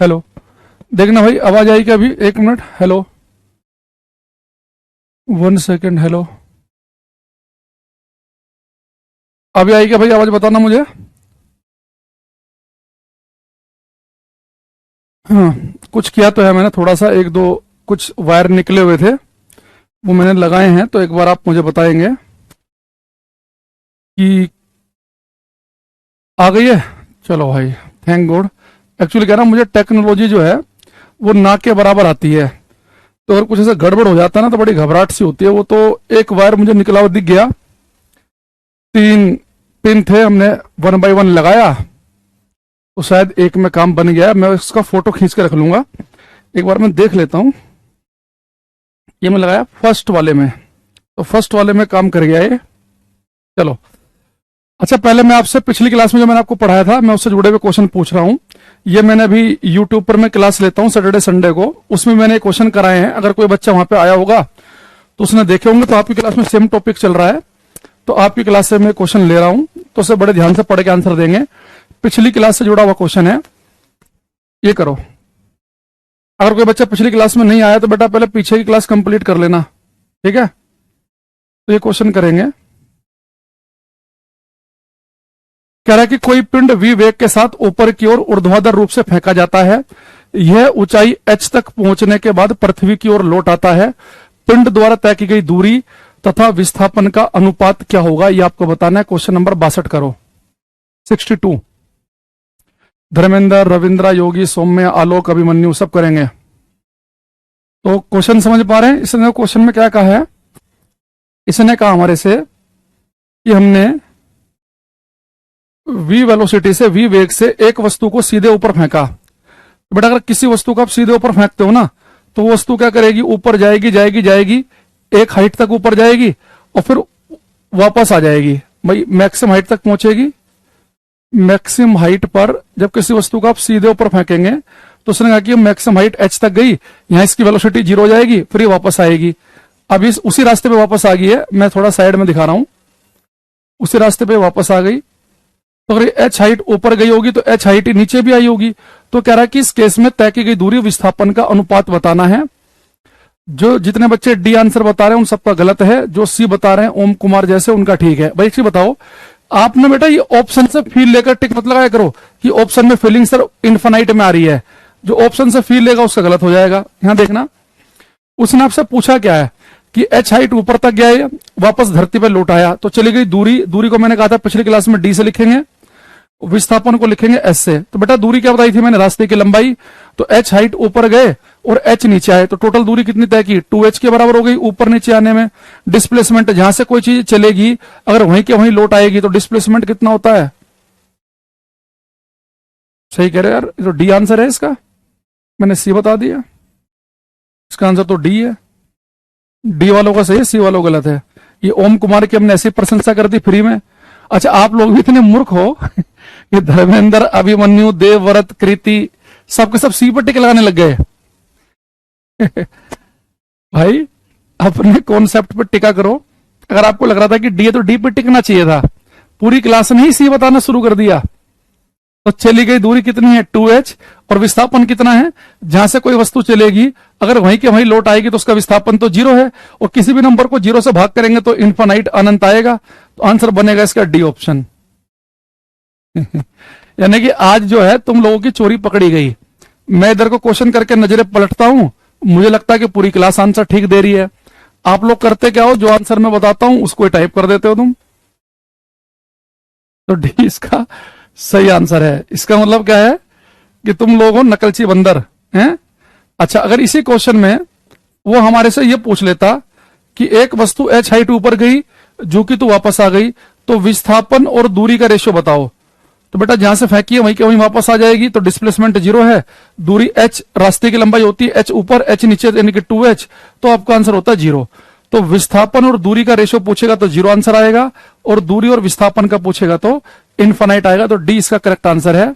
Hello, देखना भाई आवाज आई क्या अभी? एक मिनट, हेलो, 1 सेकेंड, हेलो, अभी आई क्या भाई आवाज? बताना मुझे। हाँ, कुछ किया तो है मैंने, थोड़ा सा एक दो कुछ वायर निकले हुए थे, वो मैंने लगाए हैं, तो एक बार आप मुझे बताएंगे कि आ गई है। चलो भाई, थैंक गॉड। एक्चुअली कह रहा हूँ, मुझे टेक्नोलॉजी जो है वो ना के बराबर आती है, तो अगर कुछ ऐसा गड़बड़ हो जाता है ना तो बड़ी घबराहट सी होती है। वो तो एक वायर मुझे निकला हुआ दिख गया, 3 पिन थे, हमने 1 बाय 1 लगाया, तो शायद एक में काम बन गया। मैं उसका फोटो खींच के रख लूंगा, एक बार मैं देख लेता हूँ। ये मैं लगाया फर्स्ट वाले में, तो फर्स्ट वाले में काम कर गया ये। चलो, अच्छा, पहले मैं आपसे पिछली क्लास में जो मैंने आपको पढ़ाया था, मैं उससे जुड़े हुए क्वेश्चन पूछ रहा हूँ। ये मैंने अभी यूट्यूब पर मैं क्लास लेता हूँ सैटरडे संडे को, उसमें मैंने क्वेश्चन कराए हैं। अगर कोई बच्चा वहां पे आया होगा तो उसने देखे होंगे, तो आपकी क्लास में सेम टॉपिक चल रहा है, तो आपकी क्लास से मैं क्वेश्चन ले रहा हूँ, तो उसे बड़े ध्यान से पढ़ के आंसर देंगे। पिछली क्लास से जुड़ा हुआ क्वेश्चन है, ये करो। अगर कोई बच्चा पिछली क्लास में नहीं आया तो बेटा पहले पीछे की क्लास कंप्लीट कर लेना, ठीक है? तो ये क्वेश्चन करेंगे। कह रहा है कि कोई पिंड v वेग के साथ ऊपर की ओर ऊर्ध्वाधर रूप से फेंका जाता है। यह ऊंचाई h तक पहुंचने के बाद पृथ्वी की ओर लौट आता है। पिंड द्वारा तय की गई दूरी तथा विस्थापन का अनुपात क्या होगा, यह आपको बताना है। क्वेश्चन नंबर 62 करो। 62। धर्मेंद्र, रविंद्र, योगी, सौम्य, आलोक, अभिमन्यु सब करेंगे। तो क्वेश्चन समझ पा रहे हैं? इसने क्वेश्चन में क्या कहा है? इसने कहा हमारे से कि हमने v वेलोसिटी से, v वेग से एक वस्तु को सीधे ऊपर फेंका। तो बेटा अगर किसी वस्तु को आप सीधे ऊपर फेंकते हो ना, तो वो वस्तु क्या करेगी? ऊपर जाएगी जाएगी जाएगी, एक हाइट तक ऊपर जाएगी और फिर वापस आ जाएगी। भाई मैक्सिमम हाइट तक पहुंचेगी। मैक्सिमम हाइट पर जब किसी वस्तु को आप सीधे ऊपर फेंकेंगे तो उसने कहा कि मैक्सिमम हाइट h तक गई, यहां इसकी वेलोसिटी 0 हो जाएगी, फिर ये वापस आएगी। अब इस उसी रास्ते पे वापस आ गई है, मैं थोड़ा साइड में दिखा रहा हूं, उसी रास्ते पे वापस आ गई। तो अगर h हाइट ऊपर गई होगी तो h हाइट नीचे भी आई होगी। तो कह रहा है कि इस केस में तय की गई दूरी विस्थापन का अनुपात बताना है। जो जितने बच्चे डी आंसर बता रहे हैं उन सबका गलत है, जो सी बता रहे हैं ओम कुमार जैसे उनका ठीक है। भाई एक बताओ, आपने बेटा ये ऑप्शन से फील लेकर टिक मत लगाया करो कि ऑप्शन में फीलिंग सर इन्फिनाइट में आ रही है। जो ऑप्शन से फील लेगा उसका गलत हो जाएगा। यहां देखना, उसने आपसे पूछा क्या है कि h हाइट ऊपर तक गया है, वापस धरती पर लौट आया, तो चली गई दूरी। दूरी को मैंने कहा था पिछली क्लास में d से लिखेंगे, विस्थापन को लिखेंगे s से। तो बेटा दूरी क्या बताई थी मैंने? रास्ते की लंबाई। तो h हाइट ऊपर गए और h नीचे आए, तो टोटल दूरी कितनी तय की? 2h के बराबर हो गई ऊपर नीचे आने में। डिस्प्लेसमेंट, जहां से कोई चीज चलेगी अगर वहीं के वहीं लौट आएगी तो डिस्प्लेसमेंट कितना होता है? सही कह रहे यार, जो डी आंसर है इसका, मैंने सी बता दिया। इसका आंसर तो डी है। डी वालों का सही है, सी वालों गलत है। ये ओम कुमार की हमने ऐसी प्रशंसा कर दी फ्री में। अच्छा, आप लोग भी इतने मूर्ख हो कि धर्मेंद्र, अभिमन्यु, देवव्रत, कृति सबके सब सी पर टिक लगाने लग गए। भाई अपने कॉन्सेप्ट पर टिका करो। अगर आपको लग रहा था कि डी है तो डी पे टिकना चाहिए था। पूरी क्लास में ही सी बताना शुरू कर दिया। तो चली गई दूरी कितनी है? 2h। और विस्थापन कितना है? जहां से कोई वस्तु चलेगी अगर वहीं के वहीं लौट आएगी तो उसका विस्थापन तो 0 है, और किसी भी नंबर को 0 से भाग करेंगे तो इनफाइनाइट अनंत आएगा। तो आंसर बनेगा इसका डी ऑप्शन। यानी कि आज जो है तुम लोगों की चोरी पकड़ी गई। मैं इधर को क्वेश्चन करके नजरें पलटता हूं, मुझे लगता है कि पूरी क्लास आंसर ठीक दे रही है। आप लोग करते क्या हो? जो आंसर मैं बताता हूं उसको टाइप कर देते हो तुम। तो डी इसका सही आंसर है। इसका मतलब क्या है कि तुम लोग हो नकलची बंदर हैं। अच्छा, अगर इसी क्वेश्चन में वो हमारे से ये पूछ लेता कि एक वस्तु h हाइट ऊपर गई जो कि तू वापस आ गई, तो विस्थापन और दूरी का रेशियो बताओ। तो बेटा जहां से फेंकी है वहीं के वहीं वापस आ जाएगी, तो डिस्प्लेसमेंट 0 है। दूरी h, रास्ते की लंबाई होती है h ऊपर h नीचे यानी कि 2h, तो आपका आंसर होता है 0। तो विस्थापन और दूरी का रेशियो पूछेगा तो 0 आंसर आएगा, और दूरी और विस्थापन का पूछेगा तो इनफाइनाइट आएगा। तो डी इसका करेक्ट आंसर है।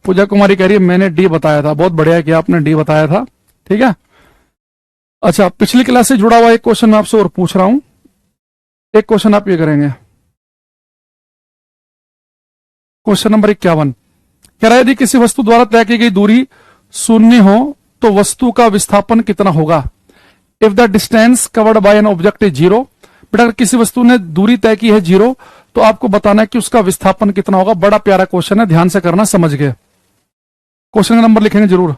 पूजा कुमारी कह रही है मैंने डी बताया था। बहुत बढ़िया कि आपने डी बताया था, ठीक है। अच्छा, पिछली क्लास से जुड़ा हुआ एक क्वेश्चन मैं आपसे और पूछ रहा हूं। एक क्वेश्चन आप ये करेंगे, क्वेश्चन नंबर 51। कह रहा है यदि किसी वस्तु द्वारा तय की गई दूरी शून्य हो तो वस्तु का विस्थापन कितना होगा। If the distance covered by an object is zero, बेटा अगर किसी वस्तु ने दूरी तय की है जीरो तो आपको बताना है कि उसका विस्थापन कितना होगा। बड़ा प्यारा क्वेश्चन है, ध्यान से करना, समझ गए। क्वेश्चन का नंबर लिखेंगे जरूर।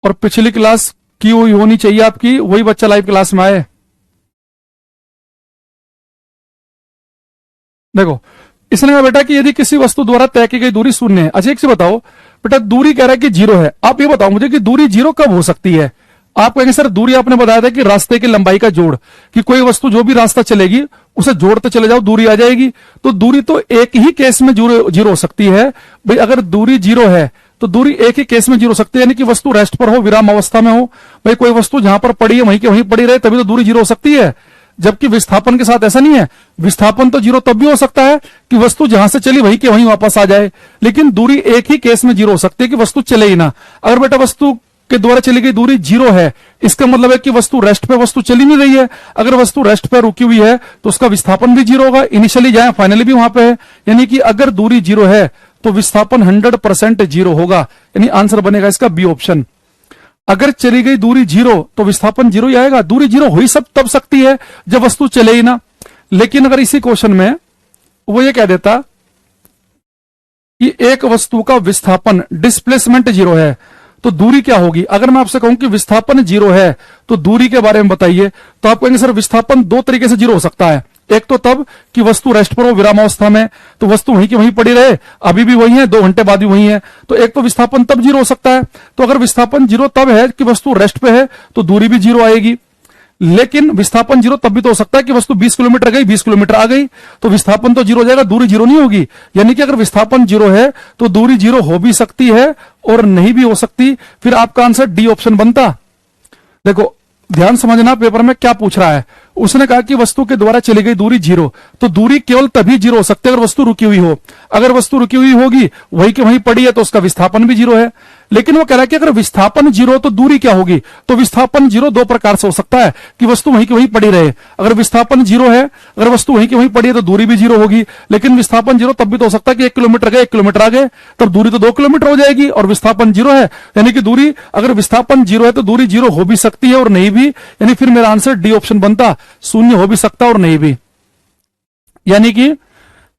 और पिछली क्लास की हुई होनी चाहिए आपकी, वही बच्चा लाइव क्लास में आए। देखो इसने कहा बेटा कि यदि किसी वस्तु द्वारा तय की गई दूरी शून्य है। अच्छा एक से बताओ बेटा, दूरी कह रहा है कि जीरो है, आप ये बताओ मुझे कि दूरी जीरो कब हो सकती है। आप कहेंगे सर दूरी आपने बताया था कि रास्ते की लंबाई का जोड़, कि कोई वस्तु जो भी रास्ता चलेगी उसे जोड़ते चले जाओ दूरी आ जाएगी। तो दूरी तो एक ही केस में जीरो हो सकती है भाई। अगर दूरी जीरो है तो दूरी एक ही केस में जीरो हो सकती है, यानी कि वस्तु रेस्ट पर हो, विराम अवस्था में हो। भाई कोई वस्तु जहां पर पड़ी है वहीं के वहीं पड़ी रहे तभी तो दूरी जीरो हो सकती है। जबकि विस्थापन के साथ ऐसा नहीं है, विस्थापन तो जीरो तब भी हो सकता है कि वस्तु जहां से चली वहीं के वहीं वापस आ जाए, लेकिन दूरी एक ही केस में जीरो हो सकती है कि वस्तु चले ही ना। अगर बेटा वस्तु के द्वारा चली गई दूरी जीरो है, इसका मतलब है कि वस्तु रेस्ट पे वस्तु चली नहीं रही है। अगर वस्तु रेस्ट पे रुकी हुई है तो उसका विस्थापन भी जीरो होगा, इनिशियली जाए फाइनली भी वहां पे है। यानी कि अगर दूरी जीरो है तो विस्थापन 100% जीरो होगा, यानी आंसर बनेगा इसका बी ऑप्शन। अगर चली गई दूरी जीरो तो विस्थापन जीरो ही आएगा। दूरी जीरो हो ही सब तब सकती है जब वस्तु चले ही ना। लेकिन अगर इसी क्वेश्चन में वो ये कह देता कि एक वस्तु का विस्थापन डिस्प्लेसमेंट जीरो है तो दूरी क्या होगी। अगर मैं आपसे कहूं कि विस्थापन जीरो है तो दूरी के बारे में बताइए, तो आप कहेंगे सर विस्थापन दो तरीके से जीरो हो सकता है। एक तो तब कि वस्तु रेस्ट पर हो, विराम अवस्था में, तो वस्तु वहीं की वहीं पड़ी रहे, अभी भी वही है, 2 घंटे बाद भी वही है। तो एक तो विस्थापन तब जीरो हो सकता है। तो अगर विस्थापन जीरो तब है कि वस्तु रेस्ट पे है तो दूरी भी जीरो आएगी। लेकिन विस्थापन जीरो तब भी तो हो सकता है कि वस्तु 20 किलोमीटर गई, 20 किलोमीटर आ गई, तो विस्थापन तो जीरो हो जाएगा, दूरी जीरो नहीं होगी। यानी कि अगर विस्थापन जीरो है तो दूरी जीरो हो भी सकती है और नहीं भी हो सकती। फिर आपका आंसर डी ऑप्शन बनता। देखो ध्यान समझना, पेपर में क्या पूछ रहा है। उसने कहा कि वस्तु के द्वारा चली गई दूरी जीरो, तो दूरी केवल तभी जीरो हो सकती है अगर वस्तु रुकी हुई हो। अगर वस्तु रुकी हुई होगी, वही के वहीं पड़ी है, तो उसका विस्थापन भी जीरो है। लेकिन वो कह रहा है कि अगर विस्थापन जीरो तो दूरी क्या होगी। तो विस्थापन जीरो दो प्रकार से हो सकता है कि वस्तु वहीं की वहीं पड़ी रहे। अगर विस्थापन जीरो है, अगर वस्तु वहीं की वहीं पड़ी है तो दूरी भी जीरो होगी। लेकिन विस्थापन जीरो तब भी तो हो सकता है कि 1 किलोमीटर गए, 1 किलोमीटर आ गए, तब दूरी तो 2 किलोमीटर हो जाएगी और विस्थापन जीरो है। यानी कि दूरी, अगर विस्थापन जीरो है तो दूरी जीरो हो भी सकती है और नहीं भी। यानी फिर मेरा आंसर डी ऑप्शन बनता, शून्य हो भी सकता और नहीं भी। यानी कि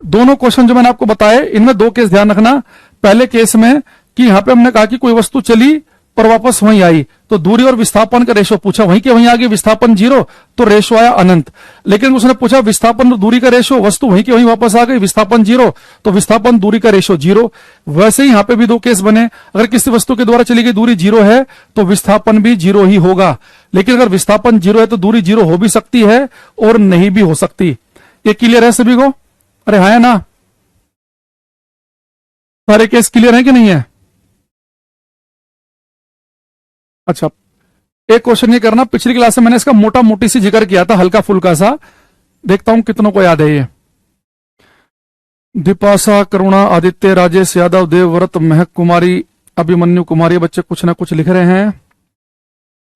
दोनों क्वेश्चन जो मैंने आपको बताए इनमें 2 केस ध्यान रखना। पहले केस में कि यहां पे हमने कहा कि कोई वस्तु चली और वापस वहीं आई, तो दूरी और विस्थापन का रेशो पूछा, वहीं के वहीं आ गई, विस्थापन जीरो तो रेशो आया अनंत। लेकिन उसने पूछा विस्थापन और दूरी का रेशो, वस्तु वहीं के वहीं वापस आ गई, विस्थापन जीरो तो विस्थापन दूरी का रेशो जीरो। वैसे ही यहां पे भी 2 केस बने। अगर किसी वस्तु के द्वारा चली गई दूरी जीरो है तो विस्थापन भी जीरो ही होगा। लेकिन अगर विस्थापन जीरो है तो दूरी जीरो हो भी सकती है और नहीं भी हो सकती। ये क्लियर है सभी को? अरे हाँ ना, सारे केस क्लियर है कि नहीं है? अच्छा, एक क्वेश्चन ये करना, पिछली क्लास में मैंने इसका मोटा मोटी सी जिक्र किया था, हल्का फुल्का सा, देखता हूं कितनों को याद है ये। दीपाशा, करुणा, आदित्य, राजेश यादव, देवव्रत, महक कुमारी, अभिमन्यु कुमारी, बच्चे कुछ ना कुछ लिख रहे हैं।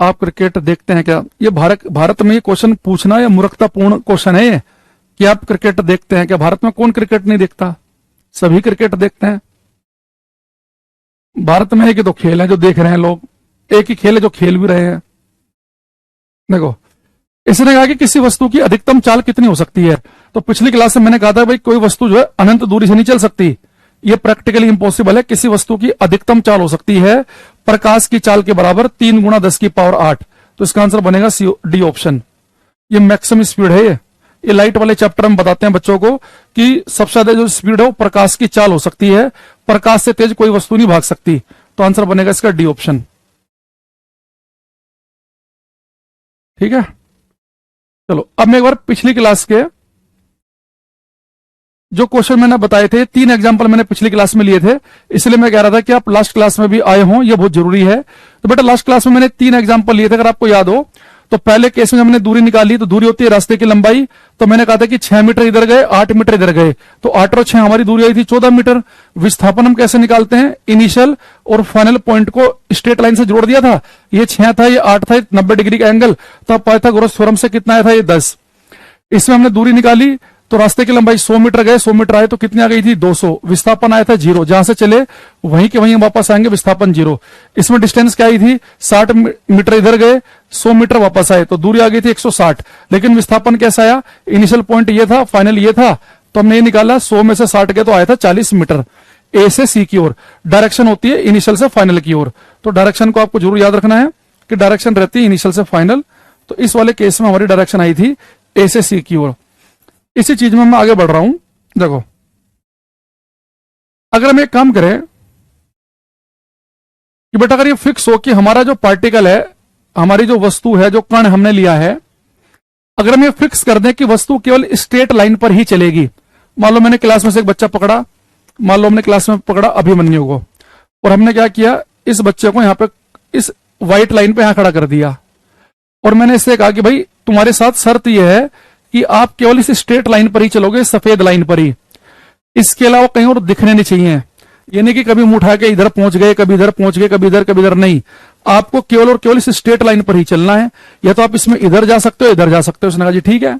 आप क्रिकेट देखते हैं क्या? ये भारत में ये क्वेश्चन पूछना या मूर्खतापूर्ण क्वेश्चन है ये कि आप क्रिकेट देखते हैं क्या? भारत में कौन क्रिकेट नहीं देखता? सभी क्रिकेट देखते हैं। भारत में एक ही तो खेल है जो देख रहे हैं लोग, एक ही खेल है जो खेल भी रहे हैं। देखो इसने कहा कि किसी वस्तु की अधिकतम चाल कितनी हो सकती है। तो पिछली क्लास में मैंने कहा था भाई कोई वस्तु जो है अनंत दूरी से नहीं चल सकती, ये प्रैक्टिकली इंपॉसिबल है। किसी वस्तु की अधिकतम चाल हो सकती है प्रकाश की चाल के बराबर 3 × 10⁸। तो इसका आंसर बनेगा डी ऑप्शन। ये मैक्सिमम स्पीड है। ये लाइट वाले चैप्टर में बताते हैं बच्चों को कि सबसे ज्यादा जो स्पीड है वो प्रकाश की चाल हो सकती है, प्रकाश से तेज कोई वस्तु नहीं भाग सकती। तो आंसर बनेगा इसका डी ऑप्शन। ठीक है, चलो अब मैं एक बार पिछली क्लास के जो क्वेश्चन मैंने बताए थे, 3 एग्जांपल मैंने पिछली क्लास में लिए थे, इसलिए मैं कह रहा था कि आप लास्ट क्लास में भी आए हों, ये बहुत जरूरी है। तो बेटा लास्ट क्लास में मैंने 3 एग्जांपल लिए थे, अगर आपको याद हो। तो पहले केस में हमने दूरी निकाली, तो दूरी होती है रास्ते की लंबाई। तो मैंने कहा था कि 6 मीटर इधर गए, 8 मीटर इधर गए, तो 8 और 6 हमारी दूरी आई थी 14 मीटर। विस्थापन हम कैसे निकालते हैं? इनिशियल और फाइनल पॉइंट को स्ट्रेट लाइन से जोड़ दिया था। ये 6 था, ये 8 था, 90 डिग्री का एंगल, तब पाइथागोरस थ्योरम से कितना आया था? ये 10। इसमें हमने दूरी निकाली तो रास्ते की लंबाई 100 मीटर गए, 100 मीटर आए तो कितनी आ गई थी 200, विस्थापन आया था 0, जहां से चले वहीं के वहीं वापस आएंगे, विस्थापन 0। इसमें डिस्टेंस क्या आई थी 60 मीटर इधर गए, 100 मीटर वापस आए तो दूरी आ गई थी 160, लेकिन विस्थापन कैसा आया, इनिशियल पॉइंट ये था, फाइनल ये था, तो हमने ये निकाला 100 में से 60 गए तो आया था 40 मीटर। ए से सी की ओर डायरेक्शन होती है इनिशियल से फाइनल की ओर, तो डायरेक्शन को आपको जरूर याद रखना है कि डायरेक्शन रहती है इनिशियल से फाइनल। तो इस वाले केस में हमारी डायरेक्शन आई थी ए से सी की ओर। इसी चीज में मैं आगे बढ़ रहा हूं। देखो, अगर हम एक काम करें कि बेटा अगर ये फिक्स हो कि हमारा जो पार्टिकल है, हमारी जो वस्तु है, जो कण हमने लिया है, अगर हम ये फिक्स कर दें कि वस्तु केवल स्ट्रेट लाइन पर ही चलेगी। मान लो मैंने क्लास में से एक बच्चा पकड़ा, मान लो हमने क्लास में पकड़ा अभिमन्यु को, और हमने क्या किया, इस बच्चे को यहां पे इस व्हाइट लाइन पे यहां खड़ा कर दिया, और मैंने इससे कहा कि भाई तुम्हारे साथ शर्त यह है कि आप केवल इस स्ट्रेट लाइन पर ही चलोगे, सफेद लाइन पर ही, इसके अलावा कहीं और दिखने नहीं चाहिए। यानी कि कभी मुंह उठा के इधर पहुंच गए, कभी इधर पहुंच गए, कभी इधर नहीं, आपको केवल और केवल इस स्ट्रेट लाइन पर ही चलना है। या तो आप इसमें इधर जा सकते हो, इधर जा सकते हो। उसने कहा जी ठीक है,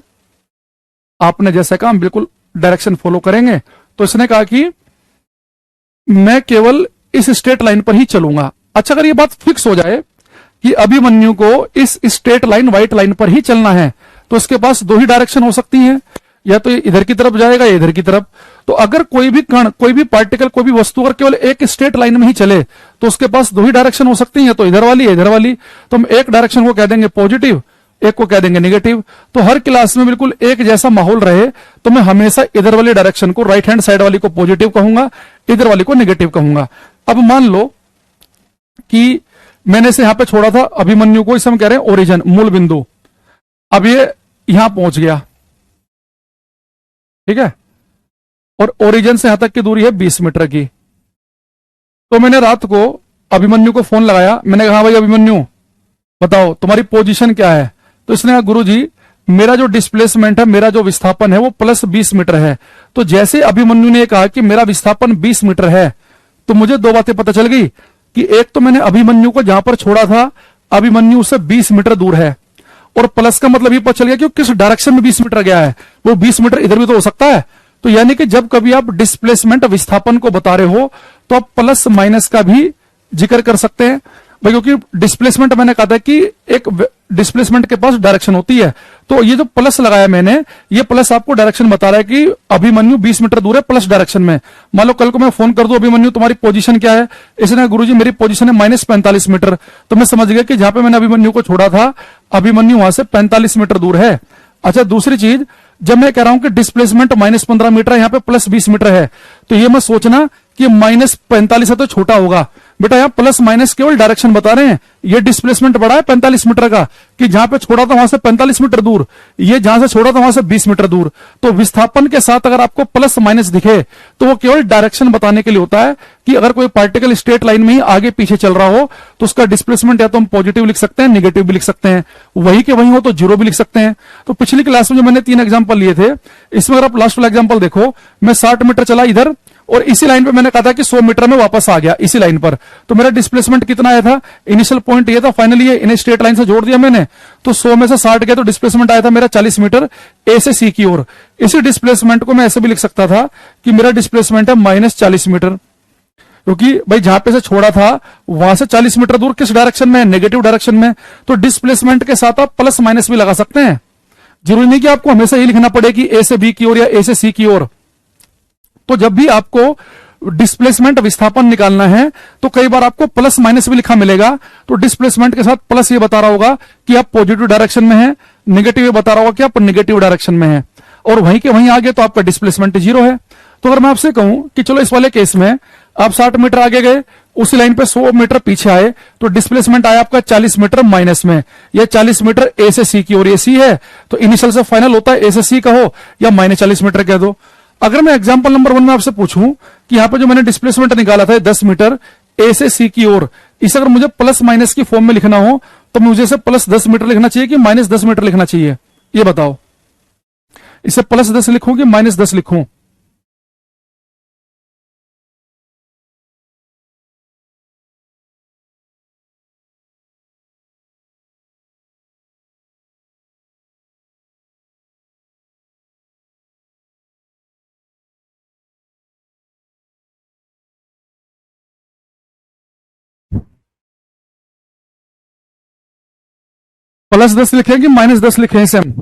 आपने जैसा कहा हम बिल्कुल डायरेक्शन फॉलो करेंगे। तो इसने कहा कि मैं केवल इस स्ट्रेट लाइन पर ही चलूंगा। अच्छा, अगर ये बात फिक्स हो जाए कि अभिमन्यु को इस स्ट्रेट लाइन व्हाइट लाइन पर ही चलना है, तो उसके पास दो ही डायरेक्शन हो सकती हैं, या तो इधर की तरफ जाएगा या इधर की तरफ। तो अगर कोई भी कण, कोई भी पार्टिकल, कोई भी वस्तु अगर केवल एक स्ट्रेट लाइन में ही चले तो उसके पास दो ही डायरेक्शन हो सकती हैं, तो इधर वाली या इधर वाली। तो हम एक डायरेक्शन को कह देंगे पॉजिटिव, एक को कह देंगे नेगेटिव। तो हर क्लास में बिल्कुल एक जैसा माहौल रहे तो मैं हमेशा इधर वाली डायरेक्शन को, राइट हैंड साइड वाली को पॉजिटिव कहूंगा, इधर वाली को नेगेटिव कहूंगा। अब मान लो कि मैंने इसे यहां पे छोड़ा था अभिमन्यु को, इसे हम कह रहे हैं ओरिजिन, मूल बिंदु। अब ये यहां पहुंच गया, ठीक है, और ओरिजिन से यहां तक की दूरी है 20 मीटर की। तो मैंने रात को अभिमन्यु को फोन लगाया, मैंने कहा भाई अभिमन्यु बताओ तुम्हारी पोजीशन क्या है। तो इसने कहा गुरुजी मेरा जो डिस्प्लेसमेंट है, मेरा जो विस्थापन है वो प्लस 20 मीटर है। तो जैसे अभिमन्यु ने कहा कि मेरा विस्थापन 20 मीटर है, तो मुझे दो बातें पता चल गई कि एक तो मैंने अभिमन्यु को जहां पर छोड़ा था, अभिमन्यु से 20 मीटर दूर है, और प्लस का मतलब ये पता चल गया कि किस डायरेक्शन में 20 मीटर गया है, वो 20 मीटर इधर भी तो हो सकता है। तो यानी कि जब कभी आप डिस्प्लेसमेंट विस्थापन को बता रहे हो तो आप प्लस माइनस का भी जिक्र कर सकते हैं भाई, क्योंकि डिस्प्लेसमेंट मैंने कहा था कि एक डिस्प्लेसमेंट के पास डायरेक्शन होती है। तो ये जो प्लस लगाया मैंने, ये प्लस आपको डायरेक्शन बता रहा है कि अभिमन्यु 20 मीटर दूर है प्लस डायरेक्शन में। मान लो कल को मैं फोन कर दूं अभिमन्यु तुम्हारी पोजीशन क्या है, इसने गुरुजी मेरी पोजीशन है -45 मीटर, तो मैं समझ गया कि जहां पे मैंने अभिमन्यु को छोड़ा था, अभिमन्यु वहां से 45 मीटर दूर है। अच्छा, दूसरी चीज, जब मैं कह रहा हूं कि डिस्प्लेसमेंट -15 मीटर है, यहां पे प्लस 20 मीटर है, तो ये मैं सोचना कि -45 है तो छोटा होगा। बेटा यहां प्लस माइनस केवल डायरेक्शन बता रहे हैं, ये डिस्प्लेसमेंट बड़ा है 45 मीटर का, कि जहां पे छोड़ा था वहां से 45 मीटर दूर, ये जहां से छोड़ा था वहां से 20 मीटर दूर। तो विस्थापन के साथ अगर आपको प्लस माइनस दिखे तो वो केवल डायरेक्शन बताने के लिए होता है कि अगर कोई पार्टिकल स्ट्रेट लाइन में ही आगे पीछे चल रहा हो तो उसका डिस्प्लेसमेंट या तो हम पॉजिटिव लिख सकते हैं, नेगेटिव भी लिख सकते हैं, वही के वही हो तो जीरो भी लिख सकते हैं। तो पिछली क्लास में जो मैंने 3 एग्जाम्पल लिए थे, इसमें अगर आप लास्ट वाला एग्जाम्पल देखो, मैं 60 मीटर चला इधर, और इसी लाइन पे मैंने कहा था कि 100 मीटर में वापस आ गया इसी लाइन पर, तो मेरा डिस्प्लेसमेंट कितना आया था, इनिशियल पॉइंट ये था, फाइनली ये इन्हें स्ट्रेट लाइन से जोड़ दिया मैंने, तो 100 में से 60 गया तो डिस्प्लेसमेंट आया था मेरा 40 मीटर ए से सी की ओर। इसी डिस्प्लेसमेंट को मैं ऐसे भी लिख सकता था कि मेरा डिस्प्लेसमेंट है -40 मीटर, क्योंकि भाई जहां पे से छोड़ा था वहां से 40 मीटर दूर किस डायरेक्शन में है, नेगेटिव डायरेक्शन में। तो डिस्प्लेसमेंट के साथ आप प्लस माइनस भी लगा सकते हैं, जरूरी नहीं कि आपको हमेशा ये लिखना पड़े कि ए से बी की ओर या ए से सी की ओर। तो जब भी आपको डिस्प्लेसमेंट विस्थापन निकालना है तो कई बार आपको प्लस माइनस भी लिखा मिलेगा, तो डिस्प्लेसमेंट के साथ प्लस ये बता रहा होगा कि आप पॉजिटिव डायरेक्शन में हैं, नेगेटिव ये बता रहा होगा कि आप नेगेटिव डायरेक्शन में हैं, और वहीं के वहीं आगे तो आपका डिस्प्लेसमेंट 0 है। तो अगर मैं आपसे कहूं कि चलो इस वाले केस में आप 60 मीटर आगे गए, उसी लाइन पे 100 मीटर पीछे आए, तो डिस्प्लेसमेंट आया आपका 40 मीटर माइनस में, या 40 मीटर ए से सी की ओर, ये सी है तो इनिशियल से फाइनल होता है ए से सी कहो या -40 मीटर कह दो। अगर मैं एग्जांपल नंबर 1 में आपसे पूछूं कि यहां पे जो मैंने डिस्प्लेसमेंट निकाला था 10 मीटर ए से सी की ओर, इसे अगर मुझे प्लस माइनस की फॉर्म में लिखना हो तो मुझे इसे +10 मीटर लिखना चाहिए कि -10 मीटर लिखना चाहिए, ये बताओ। इसे +10 लिखूं कि -10 लिखूं? +10 लिखें कि -10 लिखें इसे हम?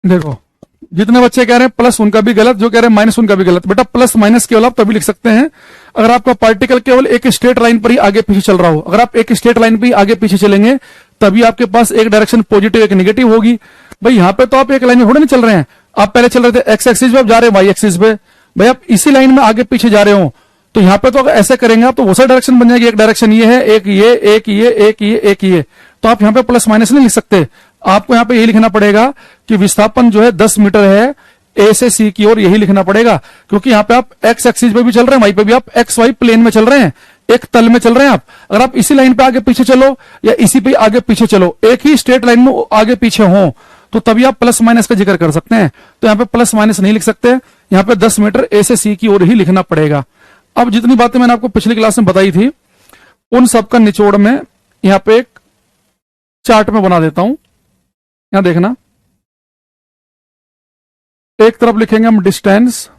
देखो, जितने बच्चे कह रहे हैं प्लस उनका भी गलत, जो कह रहे हैं माइनस उनका भी गलत। बेटा प्लस माइनस केवल आप तभी लिख सकते हैं अगर आपका पार्टिकल केवल एक स्ट्रेट लाइन पर ही आगे पीछे चल रहा हो। अगर आप एक स्ट्रेट लाइन पर ही आगे पीछे चलेंगे तभी आपके पास एक डायरेक्शन पॉजिटिव एक नेगेटिव होगी। भाई यहां पे तो आप एक लाइन में थोड़े नहीं चल रहे हैं, आप पहले चल रहे थे एक्स एक्सिस पे, आप जा रहे हैं वाई एक्सिस पे। भाई आप इसी लाइन में आगे पीछे जा रहे हो, तो यहां पे तो अगर ऐसे करेंगे आप तो वो सा डायरेक्शन बन जाएगी। एक डायरेक्शन ये है, एक ये, एक ये, एक ये, एक ये। तो आप यहां पे प्लस माइनस नहीं लिख सकते, आपको यहां पे ये लिखना पड़ेगा कि विस्थापन जो है 10 मीटर है ए से सी की ओर, यही लिखना पड़ेगा। क्योंकि यहां पे आप एक्स एक्सिस पे भी चल रहे हैं, वाई पे भी आप एक्स वाई प्लेन में चल रहे हैं, एक तल में चल रहे हैं आप। अगर आप इसी लाइन पे आगे पीछे चलो या इसी पे आगे पीछे चलो, एक ही स्ट्रेट लाइन में आगे पीछे हो, तो तभी आप प्लस माइनस का जिक्र कर सकते हैं। तो यहां पे प्लस माइनस नहीं लिख सकते, यहां पे 10 मीटर ए से सी की ओर ही लिखना पड़ेगा। अब जितनी बातें मैंने आपको पिछली क्लास में बताई थी उन सब का निचोड़ में यहां पे एक चार्ट में बना देता हूं। यहां देखना, एक तरफ लिखेंगे हम डिस्टेंस,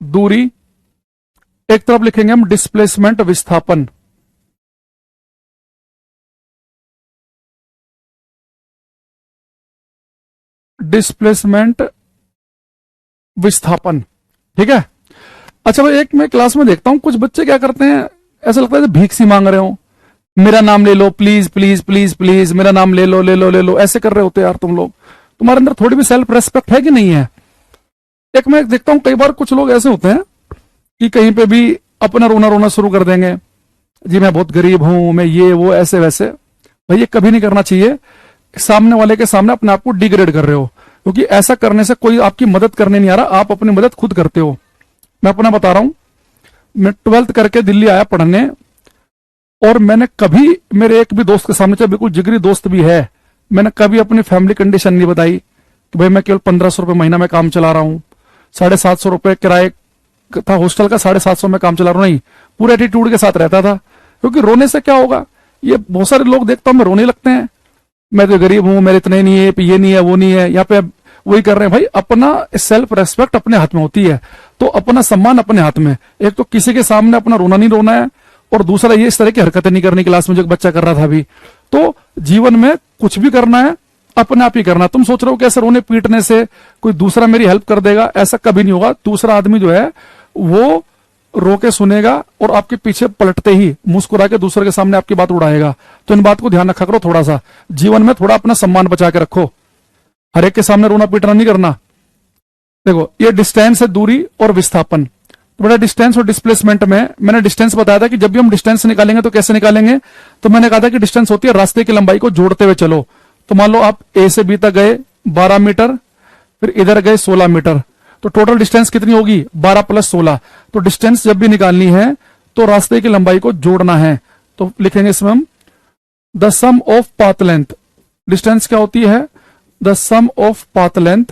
दूरी, एक तरफ लिखेंगे हम डिस्प्लेसमेंट विस्थापन। डिस्प्लेसमेंट विस्थापन, ठीक है। अच्छा भाई, एक मैं क्लास में देखता हूं कुछ बच्चे क्या करते हैं, ऐसा लगता है भीख सी मांग रहे हो, मेरा नाम ले लो प्लीज प्लीज प्लीज प्लीज, मेरा नाम ले लो ले लो ले लो, ऐसे कर रहे होते यार तुम लोग। तुम्हारे अंदर थोड़ी भी सेल्फ रेस्पेक्ट है कि नहीं है? एक मैं देखता हूं कई बार कुछ लोग ऐसे होते हैं कि कहीं पे भी अपना रोना रोना शुरू कर देंगे, जी मैं बहुत गरीब हूं, मैं ये वो ऐसे वैसे। भाई ये कभी नहीं करना चाहिए, सामने वाले के सामने अपने आप को डिग्रेड कर रहे हो, क्योंकि ऐसा करने से कोई आपकी मदद करने नहीं आ रहा, आप अपनी मदद खुद करते हो। मैं अपना बता रहा हूं, मैं 12th करके दिल्ली आया पढ़ने, और मैंने कभी मेरे एक भी दोस्त के सामने, चाहे बिल्कुल जिगरी दोस्त भी है, मैंने कभी अपनी फैमिली कंडीशन नहीं बताई कि भाई मैं केवल 1500 रुपए महीना में काम चला रहा हूं, 750 रुपए किराए था हॉस्टल का, 750 में काम चला रहा हूं। नहीं, पूरे एटीट्यूड के साथ रहता था, क्योंकि रोने से क्या होगा, ये बहुत सारे लोग देखता हूं मैं रोने लगते हैं, मैं तो गरीब हूं, मेरे इतने नहीं है, ये नहीं है, वो नहीं है, यहाँ पे वही कर रहे हैं। भाई अपना सेल्फ रेस्पेक्ट अपने हाथ में होती है, तो अपना सम्मान अपने हाथ में। एक तो किसी के सामने अपना रोना नहीं रोना है, और दूसरा ये इस तरह की हरकतें नहीं करनी। क्लास में जो एक बच्चा कर रहा था अभी, तो जीवन में कुछ भी करना है अपने आप ही करना। तुम सोच रहे हो कैसे रोने पीटने से कोई दूसरा मेरी हेल्प कर देगा, ऐसा कभी नहीं होगा। दूसरा आदमी जो है वो रो के सुनेगा और आपके पीछे पलटते ही मुस्कुरा के दूसरे के सामने आपकी बात उड़ाएगा। तो इन बात को ध्यान रखा करो, थोड़ा सा जीवन में थोड़ा अपना सम्मान बचा के रखो, हर एक के सामने रोना पीटना नहीं करना। देखो ये डिस्टेंस है, दूरी और विस्थापन। तो बड़ा डिस्टेंस और डिस्प्लेसमेंट में मैंने डिस्टेंस बताया था कि जब भी हम डिस्टेंस निकालेंगे तो कैसे निकालेंगे, तो मैंने कहा था कि डिस्टेंस होती है रास्ते की लंबाई को जोड़ते हुए चलो। तो मान लो आप ए से बी तक गए 12 मीटर, फिर इधर गए 16 मीटर, तो टोटल डिस्टेंस कितनी होगी 12 + 16। तो डिस्टेंस जब भी निकालनी है तो रास्ते की लंबाई को जोड़ना है, तो लिखेंगे इसमें हम the sum of path length. Distance क्या होती है, the sum of path length,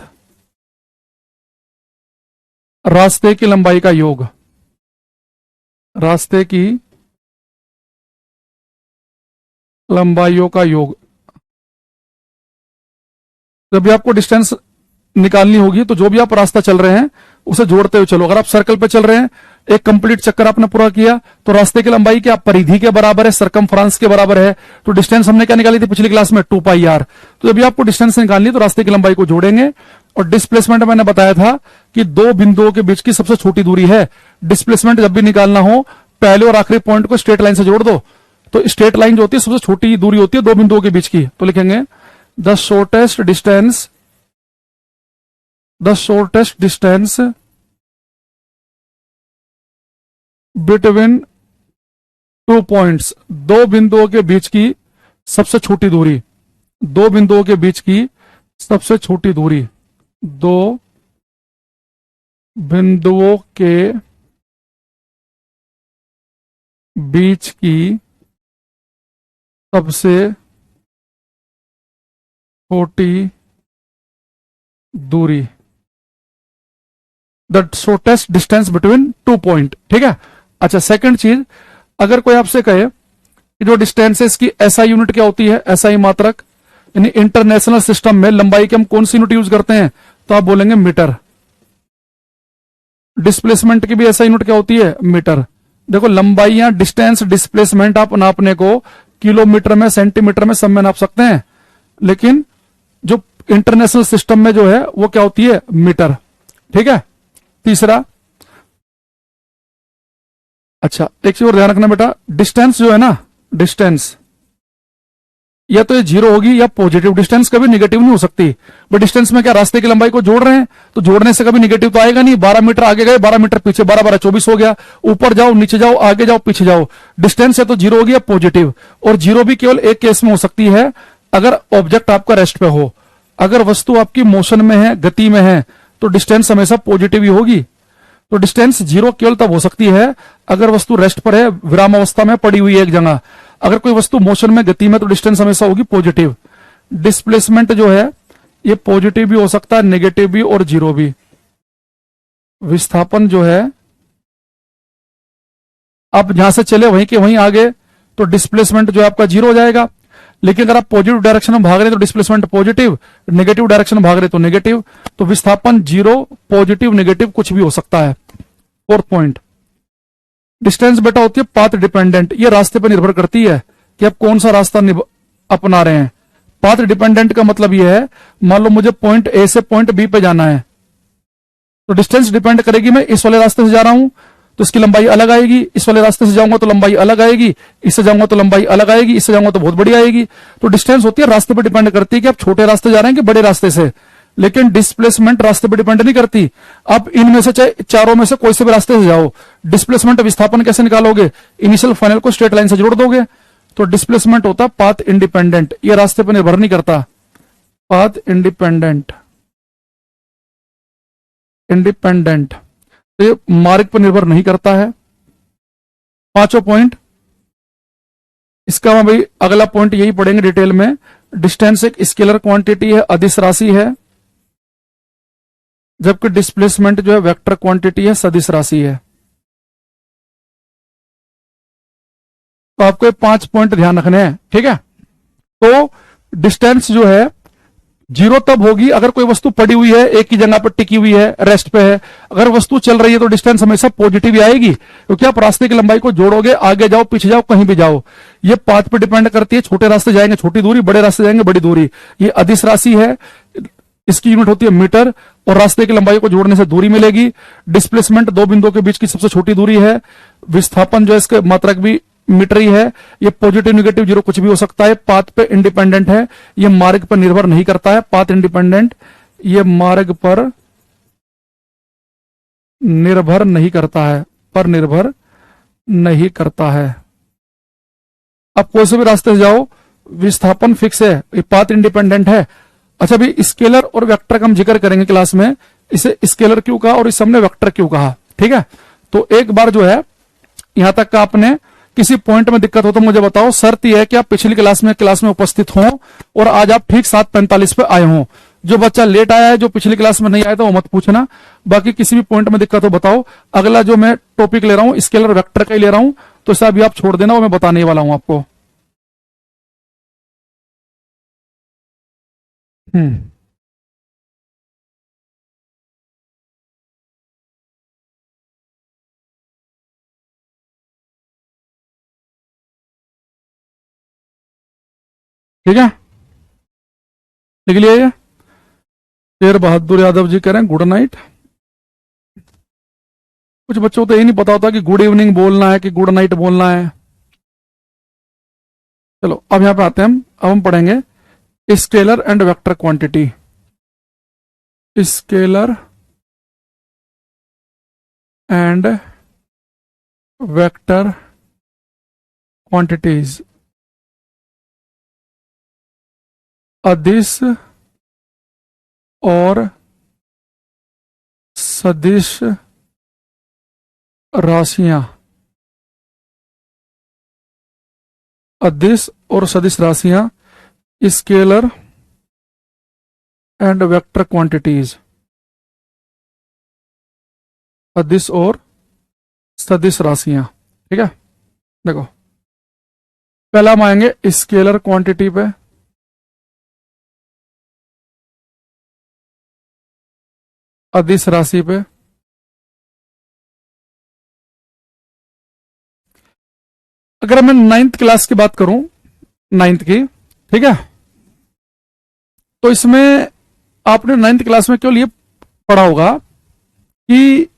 रास्ते की लंबाई का योग, रास्ते की लंबाइयों का योग। जब भी आपको डिस्टेंस निकालनी होगी तो जो भी आप रास्ता चल रहे हैं उसे जोड़ते हुए चलो। अगर आप सर्कल पे चल रहे हैं, एक कंप्लीट चक्कर आपने पूरा किया, तो रास्ते की लंबाई क्या परिधि के बराबर है, सरकमफ्रांस के बराबर है। तो डिस्टेंस हमने क्या निकाली थी पिछली क्लास में, 2πr। तो जब भी आपको डिस्टेंस निकालनी तो रास्ते की लंबाई को जोड़ेंगे। और डिस्प्लेसमेंट मैंने बताया था कि दो बिंदुओं के बीच की सबसे छोटी दूरी है। डिस्प्लेसमेंट जब भी निकालना हो पहले और आखिरी पॉइंट को स्ट्रेट लाइन से जोड़ दो। तो स्ट्रेट लाइन जो होती है सबसे छोटी दूरी होती है दो बिंदुओं के बीच की। तो लिखेंगे the shortest distance, the shortest distance between two points, दो बिंदुओं के बीच की सबसे छोटी दूरी, दो बिंदुओं के बीच की सबसे छोटी दूरी, दो बिंदुओं के बीच की सबसे छोटी दूरी, the shortest distance between two point. ठीक है। अच्छा, सेकंड चीज, अगर कोई आपसे कहे कि जो डिस्टेंस है इसकी एसआई यूनिट क्या होती है, एसआई मात्रक, यानी इंटरनेशनल सिस्टम में लंबाई की हम कौन सी यूनिट यूज करते हैं, तो आप बोलेंगे मीटर। डिस्प्लेसमेंट की भी एसआई यूनिट क्या होती है, मीटर। देखो लंबाई या डिस्टेंस डिस्प्लेसमेंट आप नापने को किलोमीटर में, सेंटीमीटर में, सब में नाप सकते हैं, लेकिन जो इंटरनेशनल सिस्टम में जो है वो क्या होती है, मीटर। ठीक है। तीसरा, अच्छा एक चीज और ध्यान रखना बेटा, डिस्टेंस जो है ना, डिस्टेंस या तो ये जीरो होगी या पॉजिटिव, डिस्टेंस कभी निगेटिव नहीं हो सकती। बट डिस्टेंस में क्या, रास्ते की लंबाई को जोड़ रहे हैं, तो जोड़ने से कभी निगेटिव तो आएगा नहीं। 12 मीटर आगे गए, 12 मीटर पीछे, 12 12 24 हो गया। ऊपर जाओ, नीचे जाओ, आगे जाओ, पीछे जाओ, डिस्टेंस है तो जीरो होगी या पॉजिटिव। और जीरो भी केवल एक केस में हो सकती है, अगर ऑब्जेक्ट आपका रेस्ट पे हो। अगर वस्तु आपकी मोशन में है, गति में है, तो डिस्टेंस हमेशा पॉजिटिव ही होगी। तो डिस्टेंस जीरो केवल तब हो सकती है अगर वस्तु रेस्ट पर है, विराम अवस्था में पड़ी हुई है एक जगह। अगर कोई वस्तु मोशन में, गति में, तो डिस्टेंस हमेशा होगी पॉजिटिव। डिस्प्लेसमेंट जो है ये पॉजिटिव भी हो सकता है, नेगेटिव भी और जीरो भी। विस्थापन जो है, आप जहां से चले वहीं के वहीं आगे, तो डिस्प्लेसमेंट जो है आपका जीरो हो जाएगा। लेकिन अगर आप पॉजिटिव डायरेक्शन में भाग रहे तो डिस्प्लेसमेंट पॉजिटिव, नेगेटिव डायरेक्शन में भाग रहे तो नेगेटिव। तो विस्थापन जीरो, पॉजिटिव, नेगेटिव कुछ भी हो सकता है। फोर्थ पॉइंट, डिस्टेंस बेटा होती है पाथ डिपेंडेंट। ये रास्ते पर निर्भर करती है कि आप कौन सा रास्ता अपना रहे हैं। पाथ डिपेंडेंट का मतलब यह है, मान लो मुझे पॉइंट ए से पॉइंट बी पे जाना है, तो डिस्टेंस डिपेंड करेगी, मैं इस वाले रास्ते से जा रहा हूं तो इसकी लंबाई अलग आएगी, इस वाले रास्ते से जाऊंगा तो लंबाई अलग आएगी, इससे जाऊंगा तो लंबाई अलग आएगी, इससे जाऊंगा तो बहुत बड़ी आएगी। तो डिस्टेंस होती है रास्ते पर डिपेंड करती है कि आप छोटे रास्ते जा रहे हैं कि बड़े रास्ते से। लेकिन डिस्प्लेसमेंट रास्ते पर डिपेंड नहीं करती। आप इनमें से, चाहे चारों में से कोई से भी रास्ते से जाओ, डिस्प्लेसमेंट विस्थापन कैसे निकालोगे, इनिशियल फाइनल को स्ट्रेट लाइन से जोड़ दोगे। तो डिस्प्लेसमेंट होता है पाथ इंडिपेंडेंट, ये रास्ते पर निर्भर नहीं करता। पाथ इंडिपेंडेंट, इंडिपेंडेंट तो ये मार्ग पर निर्भर नहीं करता है। पांचों पॉइंट, इसका हम भाई अगला पॉइंट यही पढ़ेंगे डिटेल में। डिस्टेंस एक स्केलर क्वांटिटी है, अदिश राशि है, जबकि डिस्प्लेसमेंट जो है वेक्टर क्वांटिटी है, सदिश राशि है। तो आपको ये 5 पॉइंट ध्यान रखने हैं। ठीक है। तो डिस्टेंस जो है जीरो तब होगी अगर कोई वस्तु पड़ी हुई है, एक ही जगह पर टिकी हुई है, रेस्ट पे है। अगर वस्तु चल रही है तो डिस्टेंस हमेशा पॉजिटिव ही आएगी, क्योंकि आप रास्ते की लंबाई को जोड़ोगे, आगे जाओ, पीछे जाओ, कहीं भी जाओ। ये पाथ पे डिपेंड करती है, छोटे रास्ते जाएंगे छोटी दूरी, बड़े रास्ते जाएंगे बड़ी दूरी। ये अदिश राशि है, इसकी यूनिट होती है मीटर, और रास्ते की लंबाई को जोड़ने से दूरी मिलेगी। डिस्प्लेसमेंट दो बिंदुओं के बीच की सबसे छोटी दूरी है। विस्थापन जो है इसके मात्रक भी मीटर ही है। ये पॉजिटिव, नेगेटिव, जीरो कुछ भी हो सकता है। पाथ पे इंडिपेंडेंट है, ये मार्ग पर निर्भर नहीं करता है। पाथ इंडिपेंडेंट, ये मार्ग पर निर्भर नहीं करता है, पर निर्भर नहीं करता है। आप कोई से भी रास्ते से जाओ, विस्थापन फिक्स है, ये पाथ इंडिपेंडेंट है। अच्छा भी स्केलर और वेक्टर का हम जिक्र करेंगे क्लास में, इसे स्केलर क्यों कहा और इस हमने वेक्टर क्यों कहा। ठीक है। तो एक बार जो है यहां तक का आपने किसी पॉइंट में दिक्कत हो तो मुझे बताओ। शर्त यह है कि आप पिछली क्लास में उपस्थित हों और आज आप ठीक 7:45 पे आए हों। जो बच्चा लेट आया है, जो पिछली क्लास में नहीं आया था, वो मत पूछना। बाकी किसी भी पॉइंट में दिक्कत हो बताओ। अगला जो मैं टॉपिक ले रहा हूं स्केलर वेक्टर का ही ले रहा हूं, तो इसे अभी आप छोड़ देना, वो मैं बताने वाला हूं आपको। हम्म। ठीक है, लिख लिया ये। शेर बहादुर यादव जी कह रहे हैं गुड नाइट। कुछ बच्चों को तो ये नहीं पता होता कि गुड इवनिंग बोलना है कि गुड नाइट बोलना है। चलो अब यहां पे आते हैं हम। अब हम पढ़ेंगे scalar and vector quantity. Scalar and vector quantities, अदिश और सदिश राशियां। अदिश और सदिश राशियां, स्केलर एंड वेक्टर क्वांटिटीज, अदिश और सदिश राशियां। ठीक है। देखो पहला हम आएंगे स्केलर क्वांटिटी पे। अदिश राशि पे, अगर मैं नाइन्थ क्लास की बात करूं, नाइन्थ की, ठीक है, तो इसमें आपने नाइन्थ क्लास में केवल ये पढ़ा होगा कि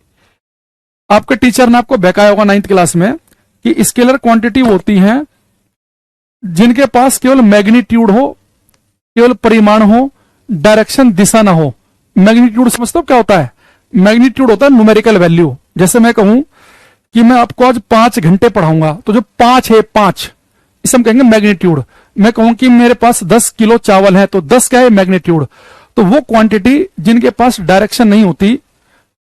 आपके टीचर ने आपको बहकाया होगा नाइन्थ क्लास में कि स्केलर क्वांटिटी होती हैं जिनके पास केवल मैग्नीट्यूड हो, केवल परिमाण हो, डायरेक्शन दिशा ना हो। मैग्नीट्यूड समझते हो क्या होता है? मैग्नीट्यूड होता है न्यूमेरिकल वैल्यू। जैसे मैं कहूं कि मैं आपको आज 5 घंटे पढ़ाऊंगा, तो जो 5 है, 5, इसे हम कहेंगे मैग्नीट्यूड। मैं कहूं कि मेरे पास 10 किलो चावल है, तो 10 क्या है? मैग्नीट्यूड। तो वो क्वांटिटी जिनके पास डायरेक्शन नहीं होती,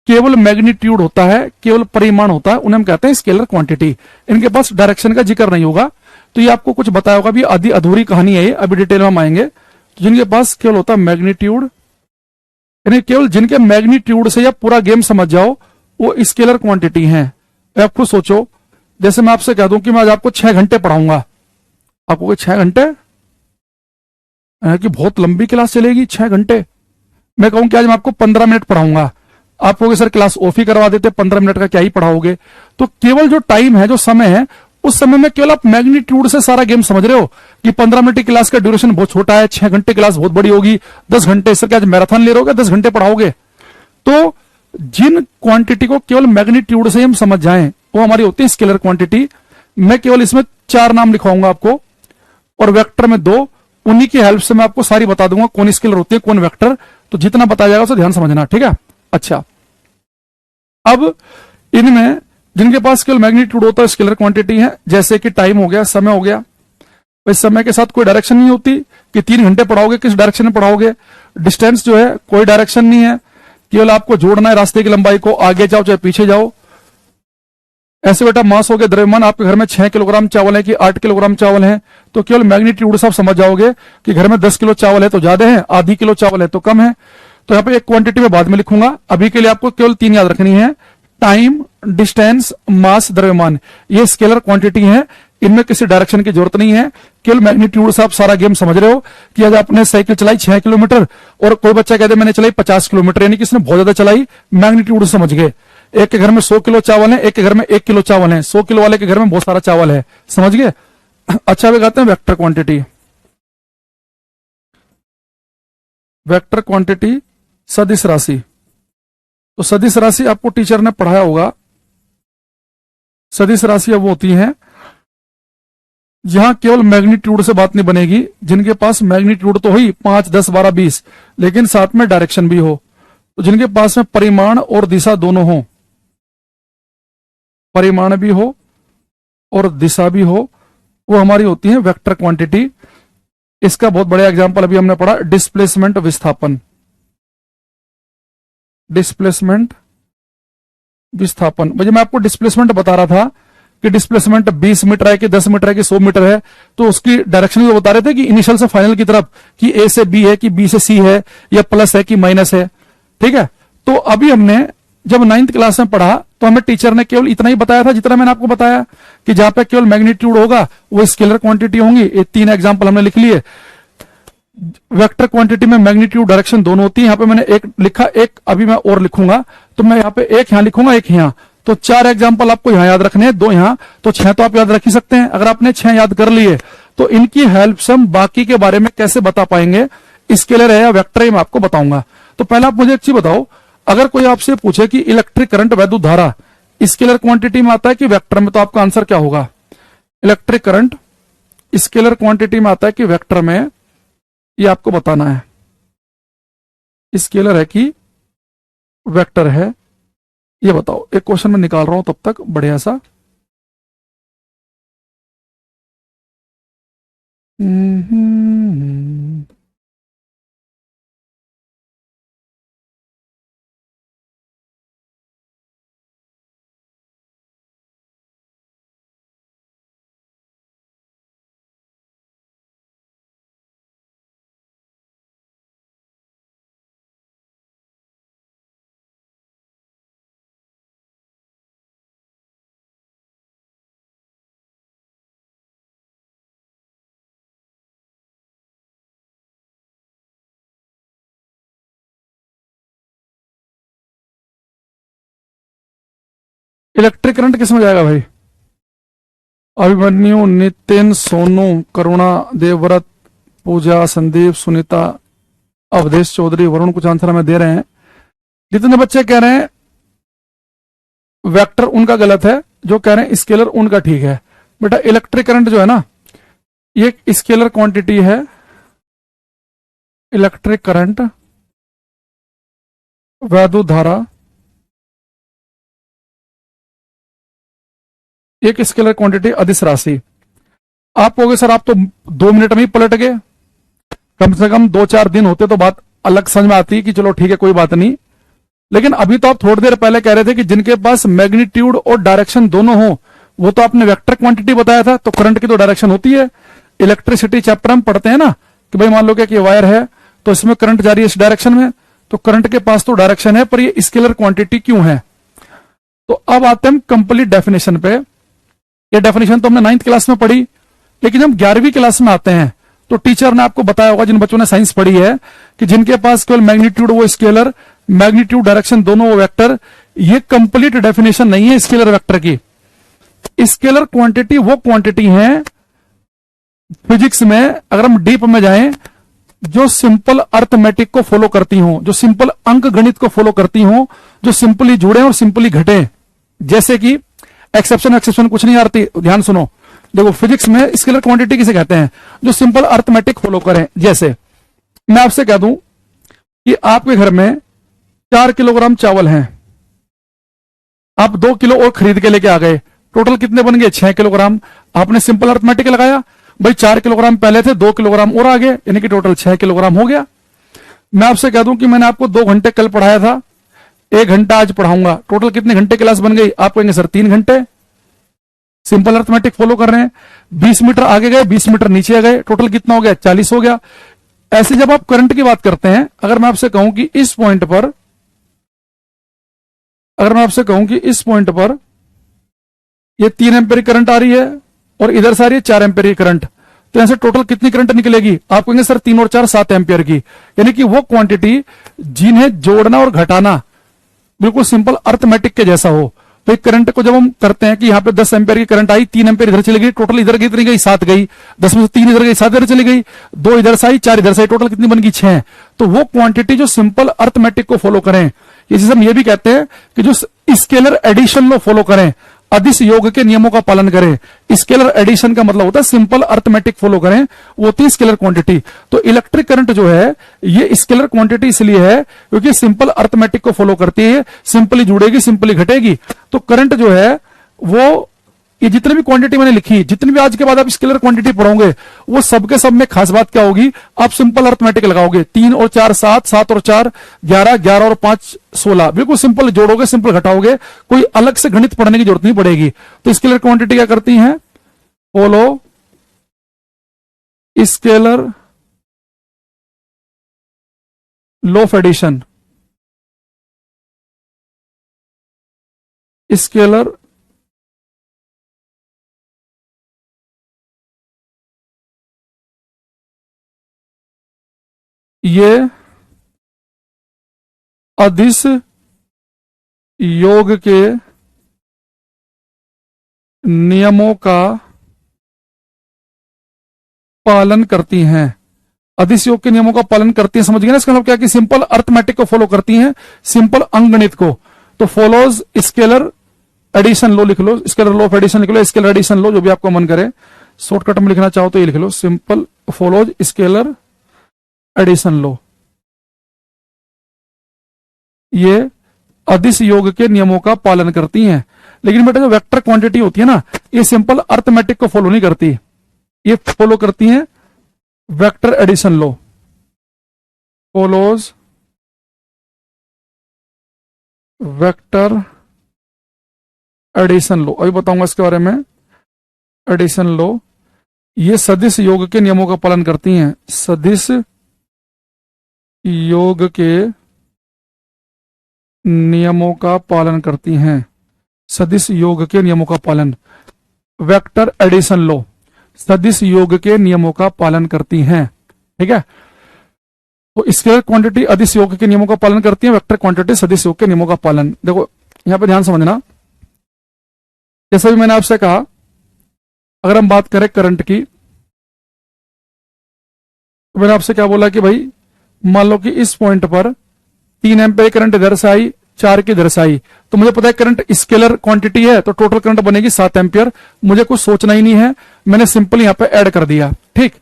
केवल मैग्नीट्यूड होता है, केवल परिमाण होता है, उन्हें हम कहते हैं स्केलर क्वांटिटी। इनके पास डायरेक्शन का जिक्र नहीं होगा। तो ये आपको कुछ बताया होगा, भी आधी अधूरी कहानी है ये, अभी डिटेल में हम आएंगे। तो जिनके पास केवल होता है मैग्नीट्यूड, यानी केवल जिनके मैग्नीट्यूड से या पूरा गेम समझ जाओ, वो स्केलर क्वांटिटी है। आप खुद सोचो, जैसे मैं आपसे कह दूं कि मैं आज आपको 6 घंटे पढ़ाऊंगा, आपको 6 घंटे कि बहुत लंबी क्लास चलेगी 6 घंटे। मैं कहूं कि आज मैं आपको 15 मिनट पढ़ाऊंगा, आप कहोगे सर क्लास ऑफ ही करवा देते, 15 मिनट का क्या ही पढ़ाओगे। तो केवल जो टाइम है, जो समय है, उस समय में केवल आप मैग्नीट्यूड से सारा गेम समझ रहे हो कि 15 मिनट की क्लास का ड्यूरेशन बहुत छोटा है, 6 घंटे क्लास बहुत बड़ी होगी, 10 घंटे, सर क्या आज मैराथन ले रहे हो, 10 घंटे पढ़ाओगे। तो जिन क्वांटिटी को केवल मैग्नीट्यूड से हम समझ जाएं, वो हमारी होती है स्केलर क्वांटिटी। मैं केवल इसमें 4 नाम लिखवाऊंगा आपको, और वेक्टर में 2, उन्हीं की हेल्प से मैं आपको सारी बता दूंगा कौन स्केलर होती है, कौन वेक्टर। तो जितना बताया जाएगा उसे ध्यान समझना, ठीक है। अच्छा, अब इनमें जिनके पास केवल मैग्नीट्यूड होता है, स्केलर क्वांटिटी है, जैसे कि टाइम हो गया, समय हो गया। इस समय के साथ कोई डायरेक्शन नहीं होती कि 3 घंटे पढ़ाओगे, किस डायरेक्शन में पढ़ाओगे। डिस्टेंस जो है, कोई डायरेक्शन नहीं है, केवल आपको जोड़ना है रास्ते की लंबाई को, आगे जाओ चाहे पीछे जाओ। ऐसे बेटा मास हो गया, द्रव्यमान, आपके घर में 6 किलोग्राम चावल है कि 8 किलोग्राम चावल है, तो केवल मैग्नीट्यूड से आप समझ जाओगे कि घर में 10 किलो चावल है तो ज्यादा है, आधी किलो चावल है तो कम है। तो यहाँ पे एक क्वांटिटी में बाद में लिखूंगा, अभी के लिए आपको केवल 3 याद रखनी है: टाइम, डिस्टेंस, मास, द्रव्यमान। ये स्केलर क्वांटिटी है, इनमें किसी डायरेक्शन की जरूरत नहीं है, केवल मैग्नीट्यूड से आप सारा गेम समझ रहे हो कि आज आपने साइकिल चलाई 6 किलोमीटर, और कोई बच्चा कहते मैंने चलाई 50 किलोमीटर, यानी कि इसने बहुत ज्यादा चलाई, मैग्नीट्यूड से समझ गए। एक के घर में 100 किलो चावल है, एक के घर में 1 किलो चावल है, 100 किलो वाले के घर में बहुत सारा चावल है, समझ गए। अच्छा, वे कहते हैं वेक्टर क्वांटिटी। वेक्टर क्वांटिटी सदिश राशि। तो सदिश राशि आपको टीचर ने पढ़ाया होगा। सदिश राशि अब वो होती हैं यहां केवल मैग्नीट्यूड से बात नहीं बनेगी, जिनके पास मैग्नीट्यूड तो ही 5, 10, 12, 20, लेकिन साथ में डायरेक्शन भी हो। तो जिनके पास में परिमाण और दिशा दोनों हो, परिमाण भी हो और दिशा भी हो, वो हमारी होती है वेक्टर क्वांटिटी। इसका बहुत बड़ा एग्जांपल अभी हमने पढ़ा, डिस्प्लेसमेंट, विस्थापन। डिस्प्लेसमेंट, विस्थापन। भाई मैं आपको डिस्प्लेसमेंट बता रहा था कि डिस्प्लेसमेंट 20 मीटर है कि 10 मीटर है कि 100 मीटर है, तो उसकी डायरेक्शन भी बता रहे थे कि इनिशियल से फाइनल की तरफ, कि ए से बी है कि बी से सी है, या प्लस है कि माइनस है, ठीक है। तो अभी हमने जब 9th क्लास में पढ़ा, तो हमें टीचर ने केवल इतना ही बताया था जितना मैंने आपको बताया, कि जहां पे केवल मैग्नीट्यूड होगा वो स्केलर क्वांटिटी होंगी। ये 3 एग्जाम्पल हमने लिख लिए। वेक्टर क्वांटिटी में मैग्नीट्यूड, डायरेक्शन दोनों होती है। यहाँ पे मैंने एक लिखा, एक अभी मैं और लिखूंगा, तो मैं यहाँ पे एक यहाँ लिखूंगा, एक यहाँ। तो 4 एग्जाम्पल आपको यहाँ याद रखने हैं, 2 यहाँ, तो 6 तो आप याद रख ही सकते हैं। अगर आपने 6 याद कर लिए, तो इनकी हेल्प से हम बाकी के बारे में कैसे बता पाएंगे, स्केलर है या वेक्टर है, मैं आपको बताऊंगा। तो पहले आप मुझे एक चीज बताओ, अगर कोई आपसे पूछे कि इलेक्ट्रिक करंट, वैद्युत धारा, स्केलर क्वांटिटी में आता है कि वेक्टर में, तो आपका आंसर क्या होगा? इलेक्ट्रिक करंट स्केलर क्वांटिटी में आता है कि वेक्टर में, ये आपको बताना है। स्केलर है कि वेक्टर है, ये बताओ। एक क्वेश्चन मैं निकाल रहा हूं तब तक बढ़िया सा। इलेक्ट्रिक करंट किस में जाएगा भाई? अभिमन्यु, नितिन, सोनू, करुणा, देवव्रत, पूजा, संदीप, सुनीता, अवधेश चौधरी, वरुण कुछ आंसर हमें दे रहे हैं। जितने बच्चे कह रहे हैं वेक्टर उनका गलत है, जो कह रहे हैं स्केलर उनका ठीक है। बेटा इलेक्ट्रिक करंट जो है ना, ये एक स्केलर क्वांटिटी है। इलेक्ट्रिक करंट, वैद्युत धारा एक स्केलर क्वांटिटी, अदिश राशि। आप कहोगे सर आप तो 2 मिनट में ही पलट गए, कम से कम 2-4 दिन होते तो बात अलग समझ में आती कि चलो ठीक है कोई बात नहीं। लेकिन अभी तो आप थोड़ी देर पहले कह रहे थे कि जिनके पास मैग्नीट्यूड और डायरेक्शन दोनों हो, वो तो आपने वेक्टर क्वांटिटी बताया था, तो करंट की तो डायरेक्शन होती है। इलेक्ट्रिसिटी चैप्टर हम पढ़ते हैं ना कि भाई मान लो कि वायर है तो इसमें करंट जा रही है इस डायरेक्शन में, तो करंट के पास तो डायरेक्शन है, पर ये स्केलर क्वांटिटी क्यों है। तो अब आते हैं हम कंप्लीट डेफिनेशन पे। ये डेफिनेशन तो हमने 9th क्लास में पढ़ी, लेकिन हम 11वीं क्लास में आते हैं तो टीचर ने आपको बताया होगा, जिन बच्चों ने साइंस पढ़ी है, कि जिनके पास केवल मैग्नीट्यूड वो स्केलर, मैग्नीट्यूड डायरेक्शन दोनों वो वेक्टर। ये कंप्लीट डेफिनेशन नहीं है स्केलर वेक्टर की। स्केलर क्वांटिटी वो क्वांटिटी है फिजिक्स में, अगर हम डीप में जाएं, जो सिंपल अर्थमेटिक को फॉलो करती हो, जो सिंपल अंक गणित को फॉलो करती हो, जो सिंपली जुड़े और सिंपली घटे। जैसे कि एक्सेप्शन कुछ नहीं आती, ध्यान सुनो। देखो फिजिक्स में स्केलर क्वांटिटी किसे कहते हैं, जो सिंपल अर्थमेटिक फॉलो करें। जैसे मैं आपसे कह दूं कि आपके घर में 4 किलोग्राम चावल हैं, आप 2 किलो और खरीद के लेके आ गए, टोटल कितने बन गए 6 किलोग्राम। आपने सिंपल अर्थमेटिक लगाया, भाई 4 किलोग्राम पहले थे, 2 किलोग्राम और आ गए, यानी कि टोटल 6 किलोग्राम हो गया। मैं आपसे कह दूं कि मैंने आपको 2 घंटे कल पढ़ाया था, 1 घंटा आज पढ़ाऊंगा, टोटल कितने घंटे क्लास बन गई। आप कहेंगे सर 3 घंटे। सिंपल अर्थमेटिक फॉलो कर रहे हैं, 20 मीटर आगे गए, 20 मीटर नीचे गए, टोटल कितना हो गया 40 हो गया। ऐसे जब आप करंट की बात करते हैं, अगर मैं आपसे कहूं कि इस पॉइंट पर, अगर मैं आपसे कहूं कि इस पॉइंट पर ये 3 एम्पीयर करंट आ रही है और इधर से आ रही है 4 एम्पीयर की करंट, तो यहां से टोटल कितनी करंट निकलेगी। आप कहेंगे सर 3 और 4 7 एम्पीयर की। यानी कि वो क्वांटिटी जिन्हें जोड़ना और घटाना बिल्कुल सिंपल अर्थमेटिक के जैसा हो। तो एक करंट को जब हम करते हैं कि यहाँ पे 10 एम्पीयर की करंट आई, 3 एम्पीयर इधर चली गई, टोटल इधर कितनी गई 7 गई, 10 में से 3 इधर गई, 7 इधर चली गई, 2 इधर से आई, 4 इधर से आई, टोटल कितनी बन गई 6। तो वो क्वांटिटी जो सिंपल अर्थमेटिक को फॉलो करें, इसी से हम ये भी कहते हैं कि जो स्केलर एडिशन लो फॉलो करें, अदिश योग के नियमों का पालन करें। स्केलर एडिशन का मतलब होता है सिंपल अर्थमेटिक फॉलो करें, वो होती है स्केलर क्वांटिटी। तो इलेक्ट्रिक करंट जो है ये स्केलर क्वांटिटी इसलिए है क्योंकि सिंपल अर्थमेटिक को फॉलो करती है, सिंपली जुड़ेगी, सिंपली घटेगी। तो करंट जो है वो, ये जितने भी क्वांटिटी मैंने लिखी, जितनी भी आज के बाद आप स्केलर क्वांटिटी पढ़ोगे, वो सबके सब में खास बात क्या होगी, आप सिंपल अर्थमेटिक लगाओगे। 3 और 4 7, 7 और 4 11, 11 और 5 16, बिल्कुल सिंपल जोड़ोगे, सिंपल घटाओगे, कोई अलग से गणित पढ़ने की जरूरत नहीं पड़ेगी। तो स्केलर क्वांटिटी क्या करती है, follow scalar law of addition. Scalar ये अदिश योग के नियमों का पालन करती हैं। अदिश योग के नियमों का पालन करती हैं, समझ गए ना। इसका मतलब क्या कि सिंपल अर्थमेटिक को फॉलो करती हैं, सिंपल अंकगणित को। तो फॉलोज स्केलर एडिशन लो लिख लो, स्केलर लॉ ऑफ एडिशन लिख लो, स्केलर एडिशन लो, जो भी आपको मन करे। शॉर्टकट में लिखना चाहो तो ये लिख लो, सिंपल फॉलोज स्केलर एडिशन लो। ये अदिश योग के नियमों का पालन करती हैं। लेकिन बेटा जो वेक्टर क्वांटिटी होती है ना, ये सिंपल अर्थमेटिक को फॉलो नहीं करती, ये फॉलो करती हैं वेक्टर एडिशन लो। फॉलोज वेक्टर एडिशन लो, अभी बताऊंगा इसके बारे में। एडिशन लो ये सदिश योग के नियमों का पालन करती हैं, सदिश योग के नियमों का पालन करती हैं, सदिश योग के नियमों का पालन। वेक्टर एडिशन लो सदिश योग के नियमों का पालन करती हैं, ठीक है। तो स्केलर क्वांटिटी अदिश योग के नियमों का पालन करती है, वेक्टर क्वांटिटी सदिश योग के नियमों का पालन। देखो यहां पे ध्यान समझना, जैसा भी मैंने आपसे कहा अगर हम बात करें करंट की, तो मैंने आपसे क्या बोला कि भाई मान लो कि इस पॉइंट पर 3 एम्पियर करंट इधर से आई, 4 की इधर से आई, तो मुझे पता है करंट स्केलर क्वांटिटी है, तो टोटल करंट बनेगी 7 एम्पियर। मुझे कुछ सोचना ही नहीं है, मैंने सिंपल यहां पे ऐड कर दिया, ठीक।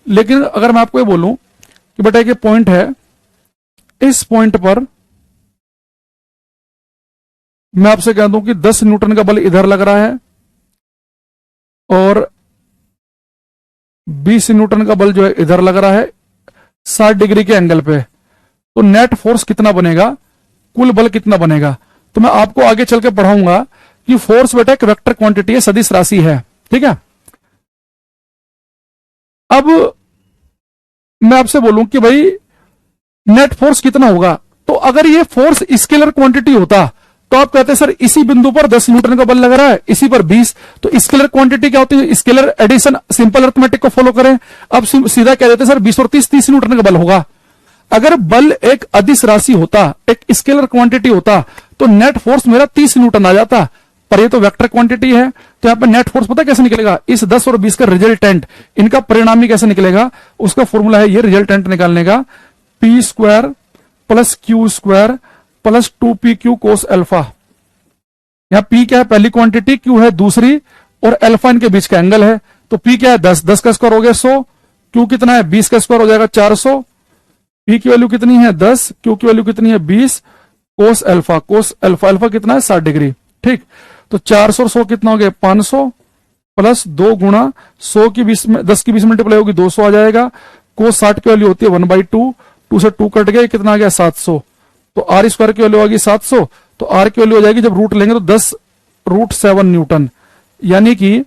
लेकिन अगर मैं आपको ये बोलूं कि बेटा एक पॉइंट है, इस पॉइंट पर मैं आपसे कह दूं कि 10 न्यूटन का बल इधर लग रहा है और 20 न्यूटन का बल जो है इधर लग रहा है 60 डिग्री के एंगल पे, तो नेट फोर्स कितना बनेगा, कुल बल कितना बनेगा। तो मैं आपको आगे चल के पढ़ाऊंगा कि फोर्स बेटा एक वेक्टर क्वांटिटी है, सदिश राशि है, ठीक है। अब मैं आपसे बोलूं कि भाई नेट फोर्स कितना होगा, तो अगर ये फोर्स स्केलर क्वांटिटी होता तो आप कहते सर इसी बिंदु पर 10 न्यूटन का बल लग रहा है, इसी पर 20, तो स्केलर क्वांटिटी क्या होती है, स्केलर एडिशन, सिंपल अर्थमेटिक को फॉलो करें। अब सीधा कह देते सर 20 और 30, 30 न्यूटन का बल होगा। अगर बल एक अदिश राशि होता, एक स्केलर क्वांटिटी होता, तो नेट फोर्स मेरा 30 न्यूटन आ जाता, पर ये तो वेक्टर क्वांटिटी है, तो यहां पर नेट फोर्स पता कैसे निकलेगा, इस 10 और 20 का रिजल्टेंट, इनका परिणामी कैसे निकलेगा, उसका फॉर्मूला है ये रिजल्टेंट निकालने का, P square plus Q square plus 2p Q cos alpha. यहां पी क्या है, पहली क्वांटिटी, क्यू है दूसरी, और अल्फा इनके बीच का एंगल है। तो पी क्या है 10, 10 का स्क्वायर हो गया 100, क्यू कितना है 20 का स्क्वायर हो जाएगा 400, पी की वैल्यू कितनी है 10, क्यू की वैल्यू कितनी है 20, cos alpha, cos alpha, alpha कितना है 60 डिग्री, ठीक। तो 400 और 100 कितना हो गया 500, प्लस 2 गुणा 100 की 20 में 10 की 20 मल्टीप्लाई होगी 200 आ जाएगा। कोस 60 की वैल्यू होती है 1/2, 2 से 2 कट गया, कितना आ गया 700। तो आर स्क्वायर की वैल्यू आ गई 700, तो आर की वैल्यू हो जाएगी, जब रूट लेंगे तो 10√7 न्यूटन, यानी कि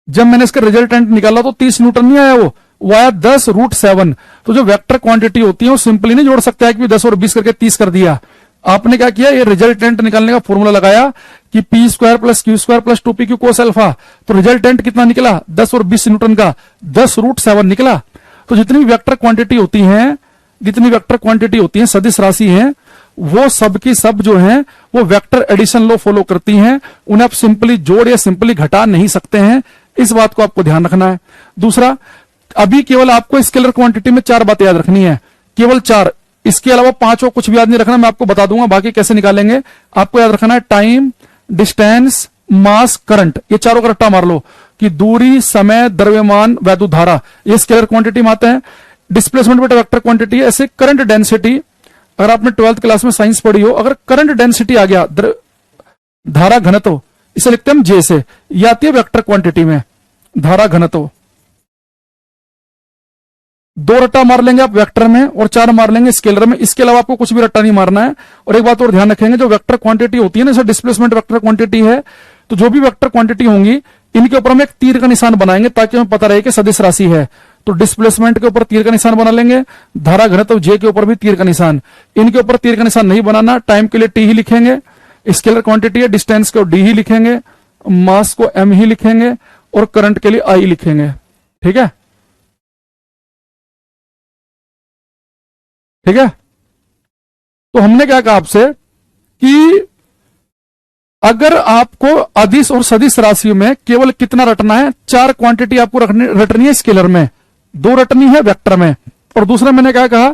जब मैंने इसका रिजल्टेंट निकाला तो 30 न्यूटन नहीं आया, वो आया 10√7। तो जो वेक्टर क्वांटिटी होती है वो सिंपली नहीं जोड़ सकता है कि 10 और 20 करके 30 कर दिया। आपने क्या किया, ये रिजल्टेंट निकालने का फॉर्मूला लगाया कि P square plus Q square plus 2p Q cos alpha, तो रिजल्टेंट कितना निकला 10 और 20 न्यूटन का 10√7 निकला। तो जितनी भी वेक्टर क्वांटिटी होती है, जितनी वेक्टर क्वांटिटी होती है, सदिश राशि है, वो सब की सब जो है वो वेक्टर एडिशन लॉ फॉलो करती हैं, उन्हें आप सिंपली जोड़ या सिंपली घटा नहीं सकते हैं, इस बात को आपको ध्यान रखना है। दूसरा, अभी केवल आपको स्केलर क्वांटिटी में 4 बातें याद रखनी है, केवल 4, इसके अलावा 5 और कुछ भी याद नहीं रखना, मैं आपको बता दूंगा बाकी कैसे निकालेंगे। आपको याद रखना है टाइम, डिस्टेंस, मास, करंट, ये चारों का रट्टा मार लो कि दूरी, समय, द्रव्यमान, वैद्युत धारा, ये स्केलर क्वांटिटी में आते हैं। डिस्प्लेसमेंट बेटा वेक्टर क्वांटिटी है। ऐसे करंट डेंसिटी, अगर आपने 12th क्लास में साइंस पढ़ी हो, अगर करंट डेंसिटी आ गया, धारा घनत्व, इसे लिखते हैं हम जे से, ये आती है वेक्टर क्वांटिटी में, धारा घनत्व। 2 रट्टा मार लेंगे आप वेक्टर में और 4 मार लेंगे स्केलर में, इसके अलावा आपको कुछ भी रट्टा नहीं मारना है। और एक बात और ध्यान रखेंगे, जो वेक्टर क्वांटिटी होती है ना, जैसे डिस्प्लेसमेंट वेक्टर क्वांटिटी है, तो जो भी वेक्टर क्वांटिटी होंगी इनके ऊपर हम एक तीर का निशान बनाएंगे ताकि हमें पता रहे कि सदिश राशि है। तो डिस्प्लेसमेंट के ऊपर तीर का निशान बना लेंगे, धारा घनत्व जे के ऊपर भी तीर का निशान, इनके ऊपर तीर का निशान नहीं बनाना। टाइम के लिए टी ही लिखेंगे, स्केलर क्वांटिटी है, डिस्टेंस को डी ही लिखेंगे, मास को एम ही लिखेंगे, और करंट के लिए आई लिखेंगे, ठीक है, ठीक है। तो हमने क्या कहा आपसे कि अगर आपको अदिश और सदिश राशियों में केवल कितना रटना है, 4 क्वांटिटी आपको रटनी है स्केलर में, 2 रटनी है वेक्टर में। और दूसरा मैंने क्या कहा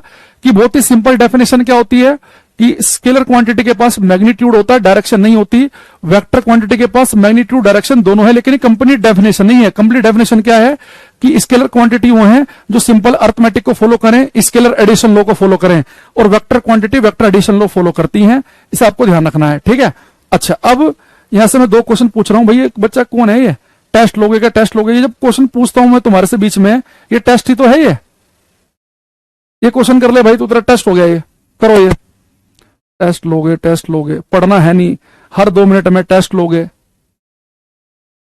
कि बहुत ही सिंपल डेफिनेशन क्या होती है कि स्केलर क्वांटिटी के पास मैग्नीट्यूड होता है, डायरेक्शन नहीं होती। वेक्टर क्वांटिटी के पास मैग्नीट्यूड डायरेक्शन दोनों है, लेकिन कंप्लीट डेफिनेशन नहीं है। कंप्लीट डेफिनेशन क्या है कि स्केलर क्वांटिटी वो है जो सिंपल अर्थमेटिक को फॉलो करें, स्केलर एडिशन लॉ को फॉलो करें, और vector quantity vector addition law follow करती हैं। इसे आपको ध्यान रखना है, ठीक है। अच्छा, अब यहां से मैं 2 क्वेश्चन पूछ रहा हूं, भाई एक बच्चा कौन है, ये टेस्ट लोगे क्या, टेस्ट लोगे, ये जब क्वेश्चन पूछता हूं मैं तुम्हारे से बीच में, ये टेस्ट ही तो है, ये क्वेश्चन कर ले भाई, तो तेरा टेस्ट हो गया, ये करो, ये टेस्ट लोगे, टेस्ट लोगे, पढ़ना है नहीं, हर 2 मिनट में टेस्ट लोगे।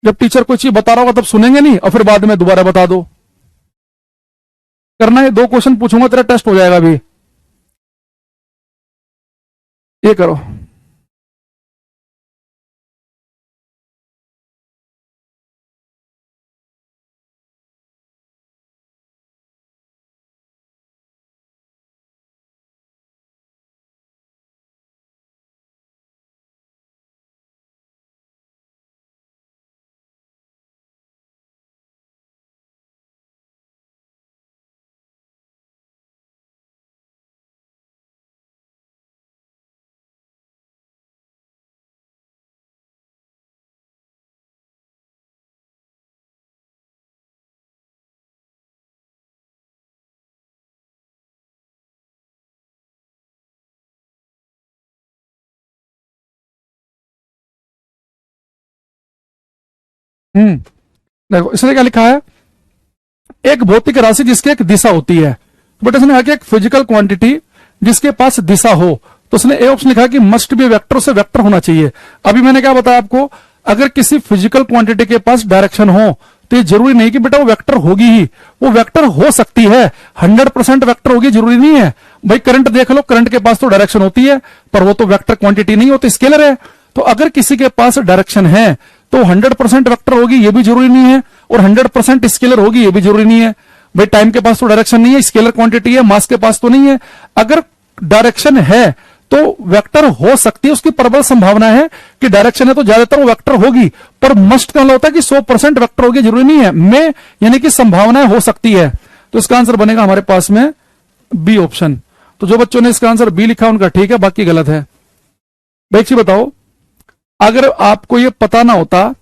जब टीचर कोई चीज बता रहा होगा तब सुनेंगे नहीं, और फिर बाद में दोबारा बता दो। करना है, 2 क्वेश्चन पूछूंगा, तेरा टेस्ट हो जाएगा अभी, ये करो। देखो इसने क्या लिखा है, एक भौतिक राशि जिसकी एक दिशा होती है, बट इसने कहा कि एक फिजिकल क्वांटिटी जिसके पास दिशा हो, तो उसने ए ऑप्शन लिखा कि मस्ट बी वेक्टर, से वेक्टर होना चाहिए। अभी मैंने क्या बताया आपको, अगर किसी फिजिकल क्वांटिटी के पास डायरेक्शन हो तो ये जरूरी नहीं कि बेटा वो वेक्टर होगी ही, वो वेक्टर हो सकती है, 100% वेक्टर होगी जरूरी नहीं है। भाई करंट देख लो, करंट के पास तो डायरेक्शन होती है पर वो तो वेक्टर क्वांटिटी नहीं होती, स्केलर है। तो अगर किसी के पास डायरेक्शन है तो 100% वेक्टर होगी ये भी जरूरी नहीं है, और 100% स्केलर होगी ये भी जरूरी नहीं है। भाई टाइम के पास तो डायरेक्शन नहीं है, स्केलर क्वांटिटी है, मास के पास तो नहीं है। अगर डायरेक्शन है तो वेक्टर हो सकती है, उसकी प्रबल संभावना है कि डायरेक्शन है तो ज्यादातर वो वेक्टर होगी, पर मस्ट का होता है कि 100% वेक्टर होगी जरूरी नहीं है, में यानी कि संभावना हो सकती है। तो इसका आंसर बनेगा हमारे पास में बी ऑप्शन। तो जो बच्चों ने इसका आंसर बी लिखा उनका ठीक है, बाकी गलत है। भाई एक चीज बताओ, अगर आपको ये पता ना होता,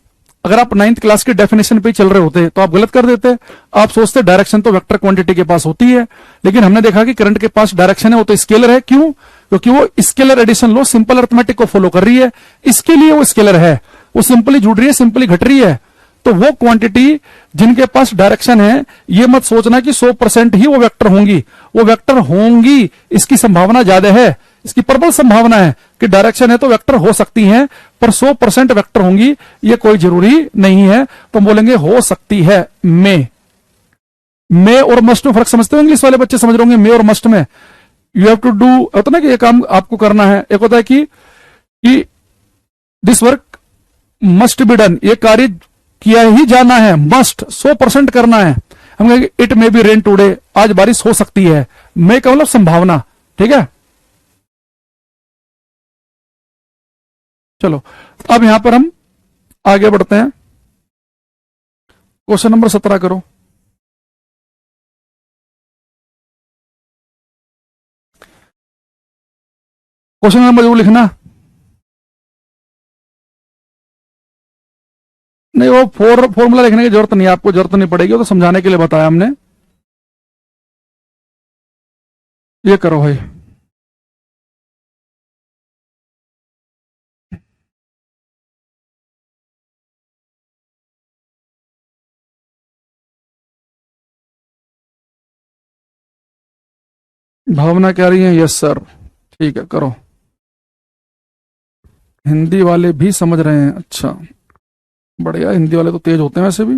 अगर आप 9th क्लास के डेफिनेशन पे चल रहे होते तो आप गलत कर देते। आप सोचते डायरेक्शन तो वेक्टर क्वांटिटी के पास होती है, लेकिन हमने देखा कि करंट के पास डायरेक्शन है वो तो स्केलर है। क्यों? क्योंकि वो स्केलर एडिशन लो सिंपल अर्थमेटिक को फॉलो कर रही है, इसके लिए वो स्केलर है, वो सिंपली जुड़ रही है, सिंपली घट रही है। तो वो क्वांटिटी जिनके पास डायरेक्शन है, ये मत सोचना कि 100% ही वो वेक्टर होंगी, वो वेक्टर होंगी इसकी संभावना ज्यादा है, इसकी प्रबल संभावना है कि डायरेक्शन है तो वेक्टर हो सकती हैं, पर 100% वेक्टर होंगी ये कोई जरूरी नहीं है। तो बोलेंगे हो सकती है। मे और मस्ट में फर्क समझते हो? इंग्लिश वाले बच्चे समझ रहे होंगे मे और मस्ट में। यू हैव टू डू होता ना कि ये काम आपको करना है, एक होता है कि this work must be done, ये कार्य किया ही जाना है, मस्ट 100% करना है। हम कहेंगे it may be rain today, आज बारिश हो सकती है। मे का मतलब संभावना, ठीक है। चलो अब यहां पर हम आगे बढ़ते हैं, क्वेश्चन नंबर 17 करो। क्वेश्चन नंबर जरूर लिखना। नहीं वो फॉर्मूला लिखने की जरूरत नहीं है, आपको जरूरत नहीं पड़ेगी, वो तो समझाने के लिए बताया हमने। ये करो भाई, भावना कह रही है यस सर, ठीक है करो। हिंदी वाले भी समझ रहे हैं, अच्छा बढ़िया, हिंदी वाले तो तेज होते हैं वैसे भी।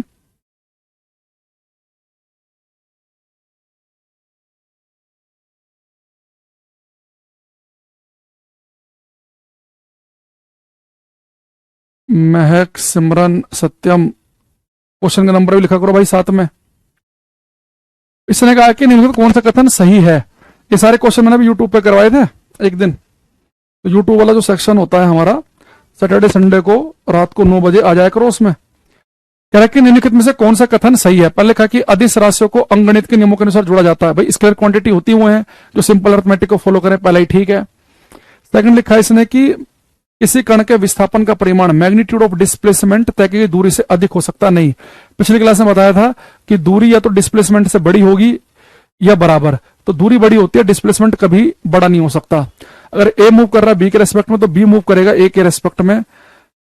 महक, सिमरन, सत्यम, क्वेश्चन का नंबर भी लिखा करो भाई साथ में। इसने कहा कि निम्नलिखित कौन सा कथन सही है। ये सारे क्वेश्चन मैंने भी यूट्यूब पे करवाए थे एक दिन। तो यूट्यूब वाला जो सेक्शन होता है हमारा, सैटरडे संडे को रात को 9 बजे आ जाया करो। उसमें कह रहा कि निम्नलिखित में से कौन सा कथन सही है। पहले कहा कि अदिश राशियों को अंकगणित के नियमों के अनुसार जोड़ा जाता है। भाई स्क्वायर क्वांटिटी होती हुए हैं जो सिंपल अर्थमेटिक को फॉलो करें, पहला ही ठीक है। सेकंड लिखा है इसने कि किसी कण के विस्थापन का परिमाण मैग्नीट्यूड ऑफ डिस्प्लेसमेंट तय की गई दूरी से अधिक हो सकता नहीं। पिछली क्लास में बताया था कि दूरी या तो डिस्प्लेसमेंट से बड़ी होगी या बराबर। तो दूरी बड़ी होती है, डिस्प्लेसमेंट कभी बड़ा नहीं हो सकता। अगर ए मूव कर रहा है बी के रेस्पेक्ट में तो बी मूव करेगा ए के रेस्पेक्ट में,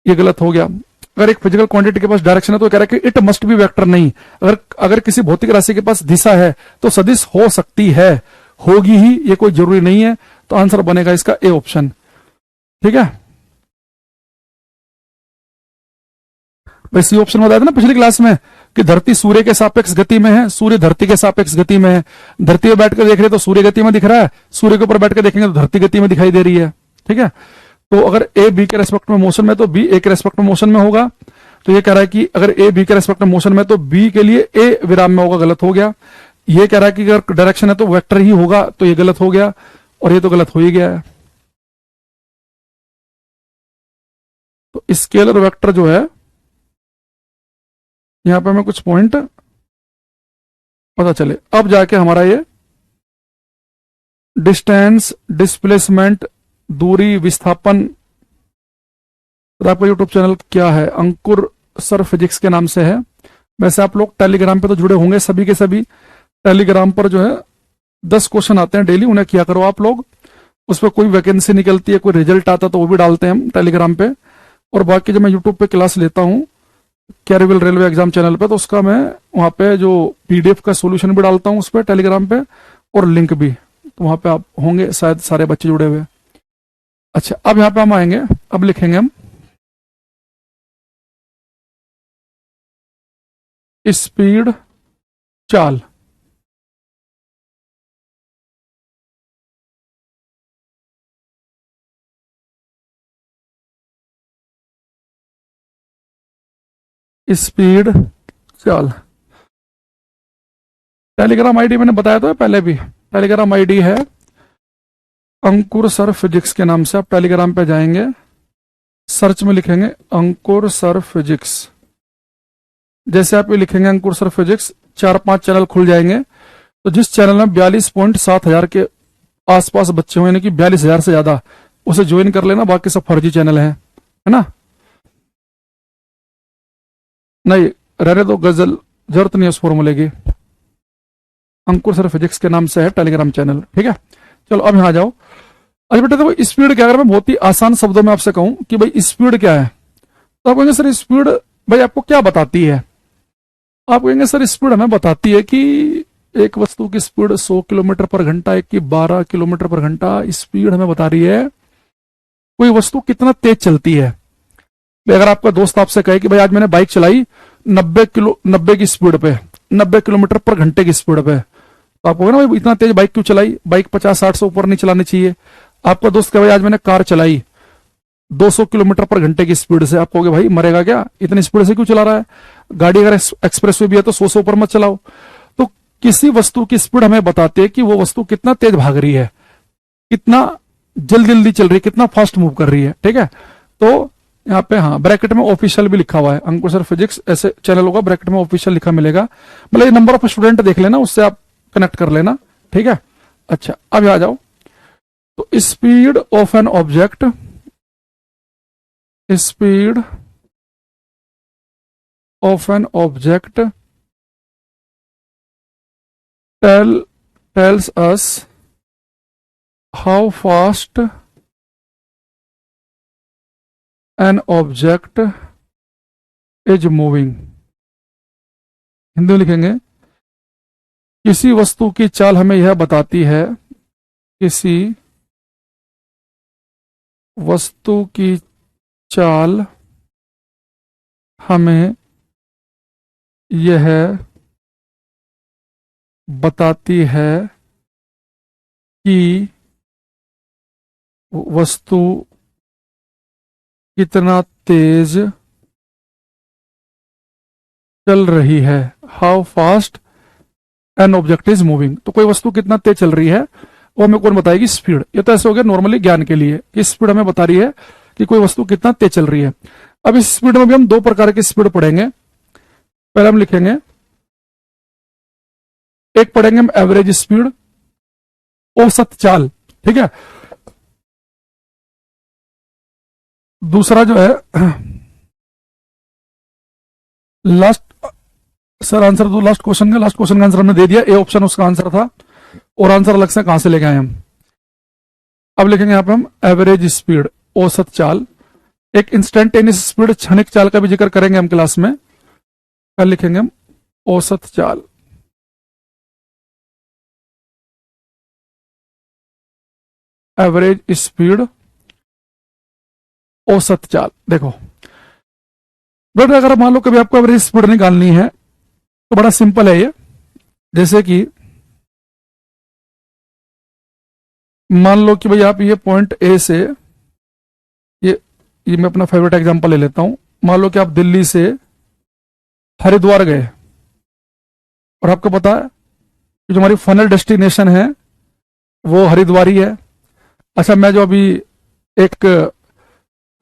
ये गलत हो गया। अगर एक फिजिकल क्वांटिटी के पास डायरेक्शन है तो कह रहा है कि इट मस्ट बी वेक्टर नहीं। अगर किसी भौतिक राशि के पास दिशा है तो सदिश हो सकती है, होगी ही, ये कोई जरूरी नहीं है। तो आंसर बनेगा इसका ए ऑप्शन, ठीक है। सी ऑप्शन बताया था ना पिछली क्लास में कि धरती सूर्य के सापेक्ष गति में है, सूर्य धरती के सापेक्ष गति में है। धरती पे बैठकर देख रहे तो सूर्य गति में दिख रहा है, सूर्य के ऊपर बैठकर देखेंगे तो धरती गति में दिखाई दे रही है, ठीक है। तो अगर ए बी के रेस्पेक्ट में मोशन में तो बी ए के रेस्पेक्ट में मोशन में होगा। तो ये कह रहा है कि अगर ए बी के रेस्पेक्ट में मोशन में तो बी के लिए ए विराम में होगा, गलत हो गया। ये कह रहा है कि अगर डायरेक्शन है तो वेक्टर ही होगा, तो ये गलत हो गया, और ये तो गलत हो ही गया है। तो स्केलर वेक्टर जो है, यहां पे हमें कुछ पॉइंट पता चले, अब जाके हमारा ये डिस्टेंस, डिस्प्लेसमेंट, दूरी, विस्थापन। तो आपका यूट्यूब चैनल क्या है? अंकुर सर फिजिक्स के नाम से है। वैसे आप लोग टेलीग्राम पे तो जुड़े होंगे, सभी के सभी टेलीग्राम पर जो है 10 क्वेश्चन आते हैं डेली, उन्हें किया करो आप लोग। उस पर कोई वैकेंसी निकलती है, कोई रिजल्ट आता तो वो भी डालते हैं हम टेलीग्राम पे। और बाकी जब मैं यूट्यूब पे क्लास लेता हूँ कैरिबल रेलवे एग्जाम चैनल पे, तो उसका मैं वहाँ पे जो पीडीएफ का सॉल्यूशन भी डालता हूँ उस पर टेलीग्राम पे, और लिंक भी, तो वहाँ पे आप होंगे शायद सारे बच्चे जुड़े हुए। अच्छा, अब यहाँ पे हम आएंगे, अब लिखेंगे हम स्पीड चाल। स्पीड चाल। टेलीग्राम आईडी मैंने बताया तो है पहले भी, टेलीग्राम आईडी है अंकुर सर फिजिक्स के नाम से। आप टेलीग्राम पे जाएंगे, सर्च में लिखेंगे अंकुर सर फिजिक्स। जैसे आप ये लिखेंगे अंकुर सर फिजिक्स, 4-5 चैनल खुल जाएंगे। तो जिस चैनल में 42.7 हजार के आसपास बच्चे हुए, यानी कि 42,000 से ज्यादा, उसे ज्वाइन कर लेना। बाकी सब फर्जी चैनल है ना? नहीं रहने दो, गजल जरूरत नहीं है उस फॉर्मूले की। अंकुर सर फिजिक्स के नाम से है टेलीग्राम चैनल, ठीक है। चलो अब यहाँ आ जाओ। अच्छा बेटा देखो, स्पीड क्या, अगर मैं बहुत ही आसान शब्दों में आपसे कहूं कि भाई स्पीड क्या है, तो आप कहेंगे सर स्पीड भाई आपको क्या बताती है? आप कहेंगे सर स्पीड हमें बताती है कि एक वस्तु की स्पीड 100 किलोमीटर पर घंटा, एक की 12 किलोमीटर पर घंटा। स्पीड हमें बता रही है कोई वस्तु कितना तेज चलती है। अगर आपका दोस्त आपसे कहे कि भाई आज मैंने बाइक चलाई 90 की स्पीड पे, 90 किलोमीटर पर घंटे की स्पीड पे, तो आप कहोगे ना भाई इतना तेज बाइक क्यों चलाई, बाइक 50-60 से ऊपर नहीं चलानी चाहिए। आपका दोस्त कहे भाई आज मैंने कार चलाई 200 किलोमीटर पर घंटे की स्पीड से, आप कहोगे भाई मरेगा क्या, इतनी स्पीड से क्यों चला रहा है, गाड़ी अगर एक्सप्रेस वे भी है तो 100 से ऊपर मत चलाओ। तो किसी वस्तु की स्पीड हमें बताती है कि वो वस्तु कितना तेज भाग रही है, कितना जल्दी जल्दी चल रही है, कितना फास्ट मूव कर रही है, ठीक है। तो यहाँ पे हाँ ब्रैकेट में ऑफिशियल भी लिखा हुआ है, अंकुर सर फिजिक्स ऐसे चैनल होगा, ब्रैकेट में ऑफिशियल लिखा मिलेगा। मतलब ये नंबर ऑफ स्टूडेंट देख लेना, उससे आप कनेक्ट कर लेना, ठीक है। अच्छा अब आ जाओ, तो speed of an object, speed of an object tells us how fast an object is moving। Hindi में लिखेंगे किसी वस्तु की चाल हमें यह बताती है, किसी वस्तु की चाल हमें यह बताती है कि वस्तु कितना तेज चल रही है। How fast an object is moving, तो कोई वस्तु कितना तेज चल रही है वो हमें कौन बताएगी? स्पीड। ये तो ऐसे हो गया नॉर्मली ज्ञान के लिए कि स्पीड हमें बता रही है कि कोई वस्तु कितना तेज चल रही है। अब इस स्पीड में भी हम दो प्रकार की स्पीड पढ़ेंगे। पहले हम लिखेंगे, एक पढ़ेंगे हम एवरेज स्पीड, औसत चाल, ठीक है। दूसरा जो है लास्ट, सर आंसर दो लास्ट क्वेश्चन का। लास्ट क्वेश्चन का आंसर हमने दे दिया, ए ऑप्शन उसका आंसर था, और आंसर अलग से कहां से लेके आए हम। अब लिखेंगे यहां पे हम एवरेज स्पीड, औसत चाल। एक इंस्टेंटेनियस स्पीड, क्षणिक चाल का भी जिक्र करेंगे हम क्लास में। कल लिखेंगे हम औसत चाल। एवरेज स्पीड, औसत चाल। देखो बेटा, अगर मान लो कभी आपको एवरेज स्पीड निकालनी है तो बड़ा सिंपल है ये। जैसे कि मान लो कि भाई आप ये पॉइंट ए से, ये मैं अपना फेवरेट एग्जांपल ले लेता हूं। मान लो कि आप दिल्ली से हरिद्वार गए और आपको पता है कि जो हमारी फाइनल डेस्टिनेशन है वो हरिद्वार ही है। अच्छा, मैं जो अभी एक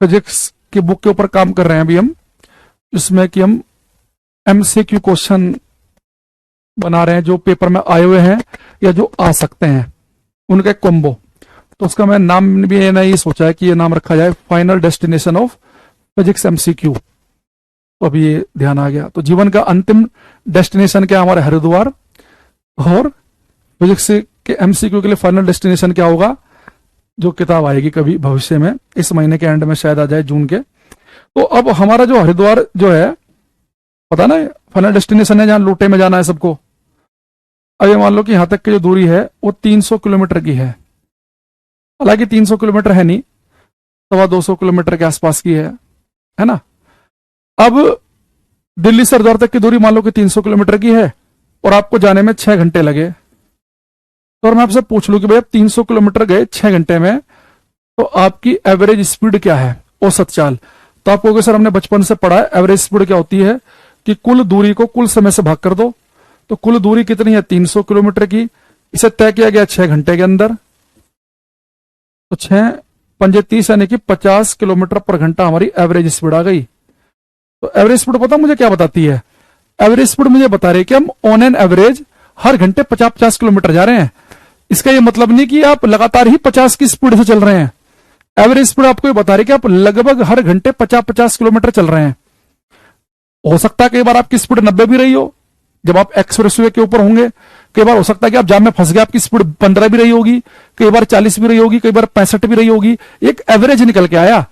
फिजिक्स की बुक के ऊपर काम कर रहे हैं अभी हम, जिसमें कि हम एमसीक्यू क्वेश्चन बना रहे हैं जो पेपर में आए हुए हैं या जो आ सकते हैं, उनका एक कॉम्बो। तो उसका मैं नाम भी ये नहीं सोचा है कि ये नाम रखा जाए, final destination of physics MCQ. तो अभी ये ध्यान आ गया। तो जीवन का अंतिम डेस्टिनेशन क्या हमारे हरिद्वार, और फिजिक्स के एमसीक्यू के लिए फाइनल डेस्टिनेशन क्या होगा, जो किताब आएगी कभी भविष्य में, इस महीने के एंड में शायद आ जाए, जून के। तो अब हमारा जो हरिद्वार जो है पता ना, फाइनल डेस्टिनेशन है जहां लूटे में जाना है सबको। अब ये मान लो कि यहां तक की जो दूरी है वो 300 किलोमीटर की है। हालांकि 300 किलोमीटर है नहीं, 250 किलोमीटर के आसपास की है ना। अब दिल्ली से हरिद्वार तक की दूरी मान लो कि 300 किलोमीटर की है और आपको जाने में 6 घंटे लगे। तो और मैं आपसे पूछ लूं कि भाई आप 300 किलोमीटर गए 6 घंटे में, तो आपकी एवरेज स्पीड क्या है, औसत चाल। तो आप कहोगे सर हमने बचपन से पढ़ा है एवरेज स्पीड क्या होती है कि कुल दूरी को कुल समय से भाग कर दो। तो कुल दूरी कितनी है 300 किलोमीटर की, इसे तय किया गया 6 घंटे के अंदर। तो 6 पंजे 30 यानी कि 50 किलोमीटर पर घंटा हमारी एवरेज स्पीड आ गई। तो एवरेज स्पीड पता मुझे क्या बताती है, एवरेज स्पीड मुझे बता रही है कि हम ऑन एन एवरेज हर घंटे 50-50 किलोमीटर जा रहे हैं। इसका ये मतलब नहीं कि आप लगातार ही 50 की स्पीड से चल रहे हैं। एवरेज स्पीड आपको ये बता रही है कि आप लगभग हर घंटे 50-50 किलोमीटर चल रहे हैं। हो सकता है कई बार आपकी स्पीड 90 भी रही हो जब आप एक्सप्रेसवे के ऊपर होंगे, कई बार हो सकता है कि आप जाम में फंस गए आपकी स्पीड 15 भी रही होगी, कई बार 40 भी रही होगी, कई बार 65 भी रही होगी। एक एवरेज निकल के आया।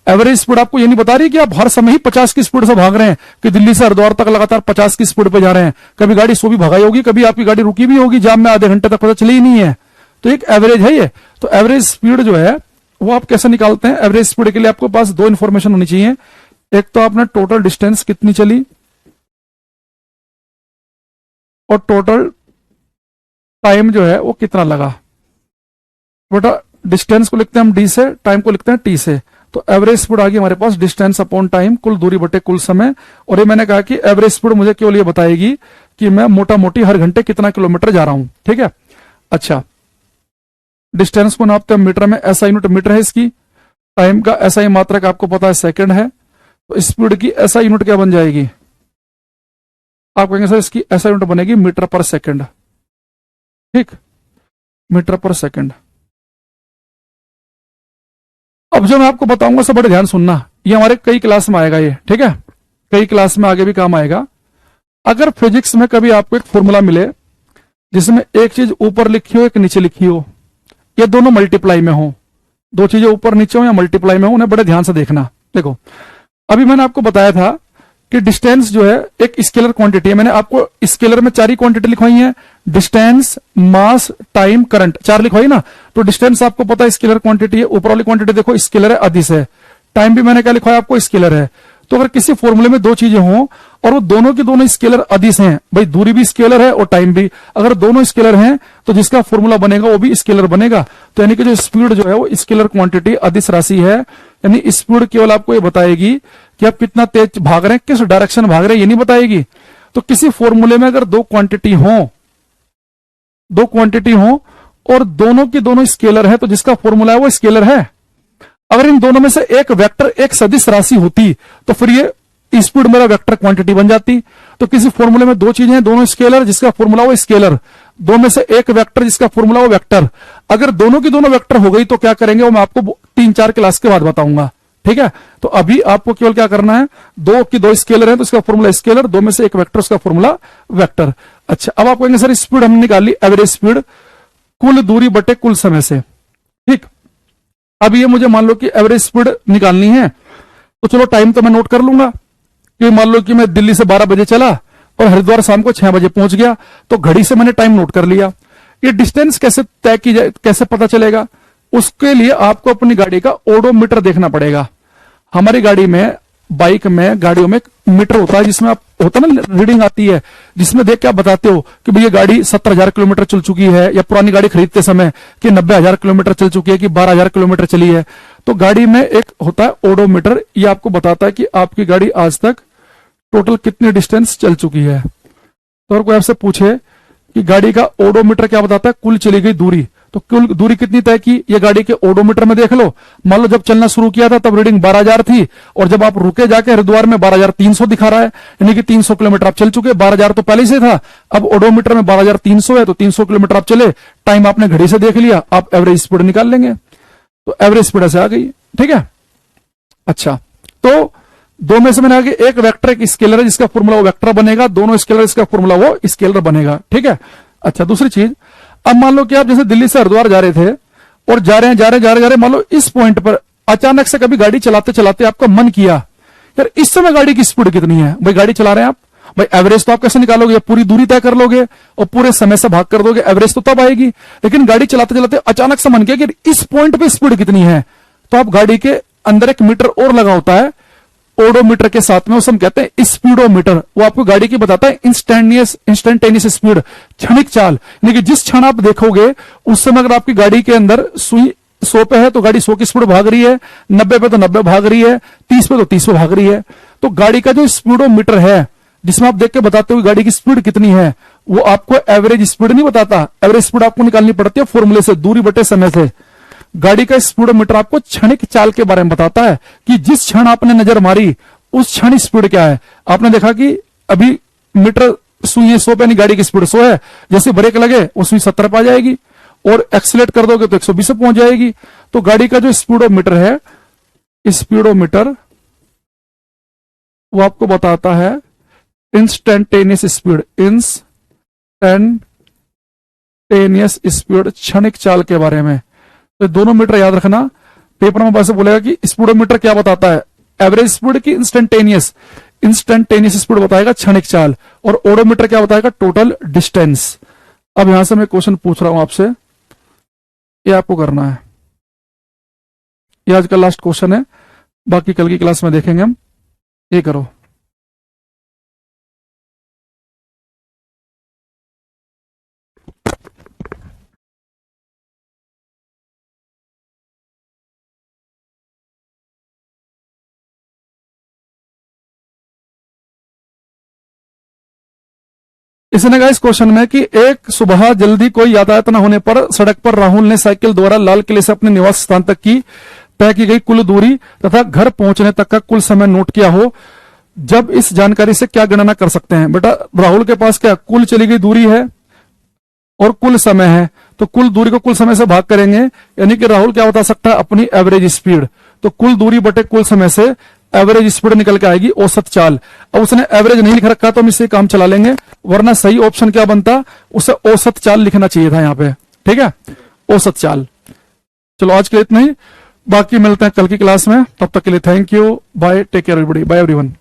एवरेज स्पीड आपको ये नहीं बता रही कि आप हर समय ही 50 की स्पीड से भाग रहे हैं, कि दिल्ली से हरिद्वार तक लगातार 50 की स्पीड पे जा रहे हैं। कभी गाड़ी 100 भी भगाई होगी, कभी आपकी गाड़ी रुकी भी होगी जाम में, आधे घंटे तक पता चली ही नहीं है। तो एक एवरेज है ये। तो एवरेज स्पीड जो है वो आप कैसे निकालते हैं, एवरेज स्पीड के लिए आपको पास 2 इंफॉर्मेशन होनी चाहिए। एक तो आपने टोटल डिस्टेंस कितनी चली और टोटल टाइम जो है वो कितना लगा। बेटा डिस्टेंस को लिखते हैं हम डी से, टाइम को लिखते हैं टी से। तो एवरेज स्पीड आ गई हमारे पास डिस्टेंस अपॉन टाइम, कुल दूरी बटे कुल समय। और ये मैंने कहा कि एवरेज स्पीड मुझे केवल ये बताएगी कि मैं मोटा मोटी हर घंटे कितना किलोमीटर जा रहा हूं। ठीक है। अच्छा, डिस्टेंस को नापते हैं मीटर में, ऐसा यूनिट मीटर है इसकी। टाइम का ऐसा ही मात्रक आपको पता है सेकंड है। तो स्पीड की ऐसा यूनिट क्या बन जाएगी, आप कहेंगे सर इसकी ऐसा यूनिट बनेगी मीटर पर सेकंड। ठीक, मीटर पर सेकंड। अब जो मैं आपको बताऊंगा सब बड़े ध्यान सुनना, ये हमारे कई क्लास में आएगा ये। ठीक है, कई क्लास में आगे भी काम आएगा। अगर फिजिक्स में कभी आपको एक फॉर्मूला मिले जिसमें एक चीज ऊपर लिखी हो एक नीचे लिखी हो, ये दोनों मल्टीप्लाई में हो, दो चीजें ऊपर नीचे हो या मल्टीप्लाई में हो, उन्हें बड़े ध्यान से देखना। देखो अभी मैंने आपको बताया था कि डिस्टेंस जो है एक स्केलर क्वांटिटी है। मैंने आपको स्केलर में 4 ही क्वांटिटी लिखवाई है, डिस्टेंस, मास, टाइम, करंट, 4 लिखवाई ना। तो डिस्टेंस आपको पता है स्केलर क्वांटिटी है, ऊपर वाली क्वांटिटी देखो स्केलर है, अदिश है। टाइम भी मैंने क्या लिखवाया आपको, स्केलर है। तो अगर किसी फॉर्मूले में 2 चीजें हों और वो दोनों की दोनों स्केलर अदिश हैं, भाई दूरी भी स्केलर है और टाइम भी, अगर दोनों स्केलर हैं तो जिसका फॉर्मूला बनेगा वो भी स्केलर बनेगा। तो यानी कि जो स्पीड जो है वो स्केलर क्वांटिटी अदिश राशि है। यानी स्पीड केवल आपको ये बताएगी कि आप कितना तेज भाग रहे हैं, किस डायरेक्शन भाग रहे हैं, ये नहीं बताएगी। तो किसी फॉर्मूले में अगर 2 क्वांटिटी हो और दोनों की दोनों स्केलर है तो जिसका फॉर्मूला है वो स्केलर है। अगर इन दोनों में से एक वेक्टर एक सदिश राशि होती तो फिर ये स्पीड मेरा वेक्टर क्वांटिटी बन जाती। तो किसी फॉर्मूले में 2 चीजें हैं, दोनों स्केलर, जिसका फॉर्मूला वो स्केलर, दो में से एक वेक्टर जिसका फॉर्मूला वो वेक्टर। अगर दोनों की दोनों वेक्टर हो गई तो क्या करेंगे वो मैं आपको 3-4 क्लास के बाद बताऊंगा। ठीक है, तो अभी आपको केवल क्या करना है, 2 की 2 स्केलर है तो इसका फॉर्मूला स्केलर, 2 में से एक वेक्टर उसका फॉर्मूला वेक्टर। अच्छा, अब आप कहेंगे सर स्पीड हमने निकाल ली, एवरेज स्पीड कुल दूरी बटे कुल समय से। ठीक, अब ये मुझे मान लो कि एवरेज स्पीड निकालनी है तो चलो टाइम तो मैं नोट कर लूंगा कि मान लो कि मैं दिल्ली से 12 बजे चला और हरिद्वार शाम को 6 बजे पहुंच गया, तो घड़ी से मैंने टाइम नोट कर लिया। ये डिस्टेंस कैसे तय की जाए, कैसे पता चलेगा, उसके लिए आपको अपनी गाड़ी का ओडोमीटर देखना पड़ेगा। हमारी गाड़ी में, बाइक में, गाड़ियों में एक मीटर होता है जिसमें आप होता है ना रीडिंग आती है, जिसमें देख के आप बताते हो कि भाई ये गाड़ी 70,000 किलोमीटर चल चुकी है, या पुरानी गाड़ी खरीदते समय कि 90,000 किलोमीटर चल चुकी है कि 12,000 किलोमीटर चली है। तो गाड़ी में एक होता है ओडोमीटर, ये आपको बताता है कि आपकी गाड़ी आज तक टोटल कितनी डिस्टेंस चल चुकी है। तो अगर कोई आपसे पूछे कि गाड़ी का ओडोमीटर क्या बताता है, कुल चली गई दूरी, तो कुल दूरी कितनी तय की, ये गाड़ी के ओडोमीटर में देख लो। मान लो जब चलना शुरू किया था तब रीडिंग 12,000 थी और जब आप रुके जाके हरिद्वार में 12,300 दिखा रहा है, यानी कि 300 किलोमीटर आप चल चुके। 12,000 तो पहले से था, अब ओडोमीटर में 12,300 है तो 300 किलोमीटर आप चले। टाइम आपने घड़ी से देख लिया, आप एवरेज स्पीड निकाल लेंगे। तो एवरेज स्पीड ऐसे आ गई। ठीक है, अच्छा, तो 2 में से मैंने आगे एक वेक्टर एक स्केलर है जिसका फॉर्मूला वो वेक्टर बनेगा, दोनों स्केलर इसका फॉर्मूला वो स्केलर बनेगा। ठीक है, अच्छा, दूसरी चीज, अब मान लो कि आप जैसे दिल्ली से हरिद्वार जा रहे थे और जा रहे मान लो इस पॉइंट पर अचानक से कभी गाड़ी चलाते चलाते आपका मन किया यार इस समय गाड़ी की स्पीड कितनी है। भाई गाड़ी चला रहे हैं आप भाई एवरेज तो आप कैसे निकालोगे? पूरी दूरी तय कर लोगे और पूरे समय से भाग कर दोगे, एवरेज तो तब आएगी। लेकिन गाड़ी चलाते चलाते अचानक से मन किया कि इस पॉइंट पे स्पीड कितनी है, तो आप गाड़ी के अंदर एक मीटर और लगा होता है ओडोमीटर के साथ में, उसे हम कहते हैं स्पीडोमीटर। वो आपको गाड़ी की बताता है इंस्टेंटेनियस स्पीड, क्षणिक चाल। यानी कि जिस क्षण आप देखोगे उस समय अगर आपकी गाड़ी के अंदर सुई 100 पे है तो गाड़ी 100 की स्पीड भाग रही है, 90 पे तो 90 भाग रही है, 30 पे तो 30 पे भाग रही है। तो गाड़ी का जो स्पीडोमीटर है जिसमें आप देख के बताते हो गाड़ी की स्पीड कितनी है, वो आपको एवरेज स्पीड नहीं बताता। एवरेज स्पीड आपको निकालनी पड़ती है फॉर्मूले से, दूरी बटे समय से। गाड़ी का स्पीडोमीटर आपको क्षणिक चाल के बारे में बताता है कि जिस क्षण आपने नजर मारी उस क्षण स्पीड क्या है। आपने देखा कि अभी मीटर सुई 100 पे नहीं, गाड़ी की स्पीड 100 है, जैसे ब्रेक लगे वो सुई 70 पे आ जाएगी और एक्सीलेट कर दोगे तो 120 पे पहुंच जाएगी। तो गाड़ी का जो स्पीडोमीटर है, स्पीडोमीटर वो आपको बताता है इंस्टेंटेनियस स्पीड, इंस्टेंटेनियस स्पीड, क्षणिक चाल के बारे में। तो दोनों मीटर याद रखना, पेपर में वैसे बोलेगा कि स्पीडोमीटर क्या बताता है, एवरेज स्पीड की इंस्टेंटेनियस स्पीड बताएगा क्षणिक चाल, और ओडोमीटर क्या बताएगा, टोटल डिस्टेंस। अब यहां से मैं क्वेश्चन पूछ रहा हूं आपसे, ये आपको करना है। ये आज का लास्ट क्वेश्चन है, बाकी कल की क्लास में देखेंगे हम। ये करो। इसने कहा इस क्वेश्चन में कि एक सुबह जल्दी कोई यातायात न होने पर सड़क पर राहुल ने साइकिल द्वारा लाल किले से अपने निवास स्थान तक की तय की गई कुल दूरी तथा घर पहुंचने तक का कुल समय नोट किया हो। जब इस जानकारी से क्या गणना कर सकते हैं? बेटा राहुल के पास क्या कुल चली गई दूरी है और कुल समय है, तो कुल दूरी को कुल समय से भाग करेंगे, यानी कि राहुल क्या बता सकता है, अपनी एवरेज स्पीड। तो कुल दूरी बटे कुल समय से एवरेज स्पीड निकल के आएगी, औसत चाल। अब उसने एवरेज नहीं लिख रखा तो हम इससे काम चला लेंगे, वरना सही ऑप्शन क्या बनता, उसे औसत चाल लिखना चाहिए था यहाँ पे। ठीक है, औसत चाल। चलो आज के लिए इतना ही, बाकी मिलते हैं कल की क्लास में। तब तक के लिए thank you, bye, take care everybody, bye everyone.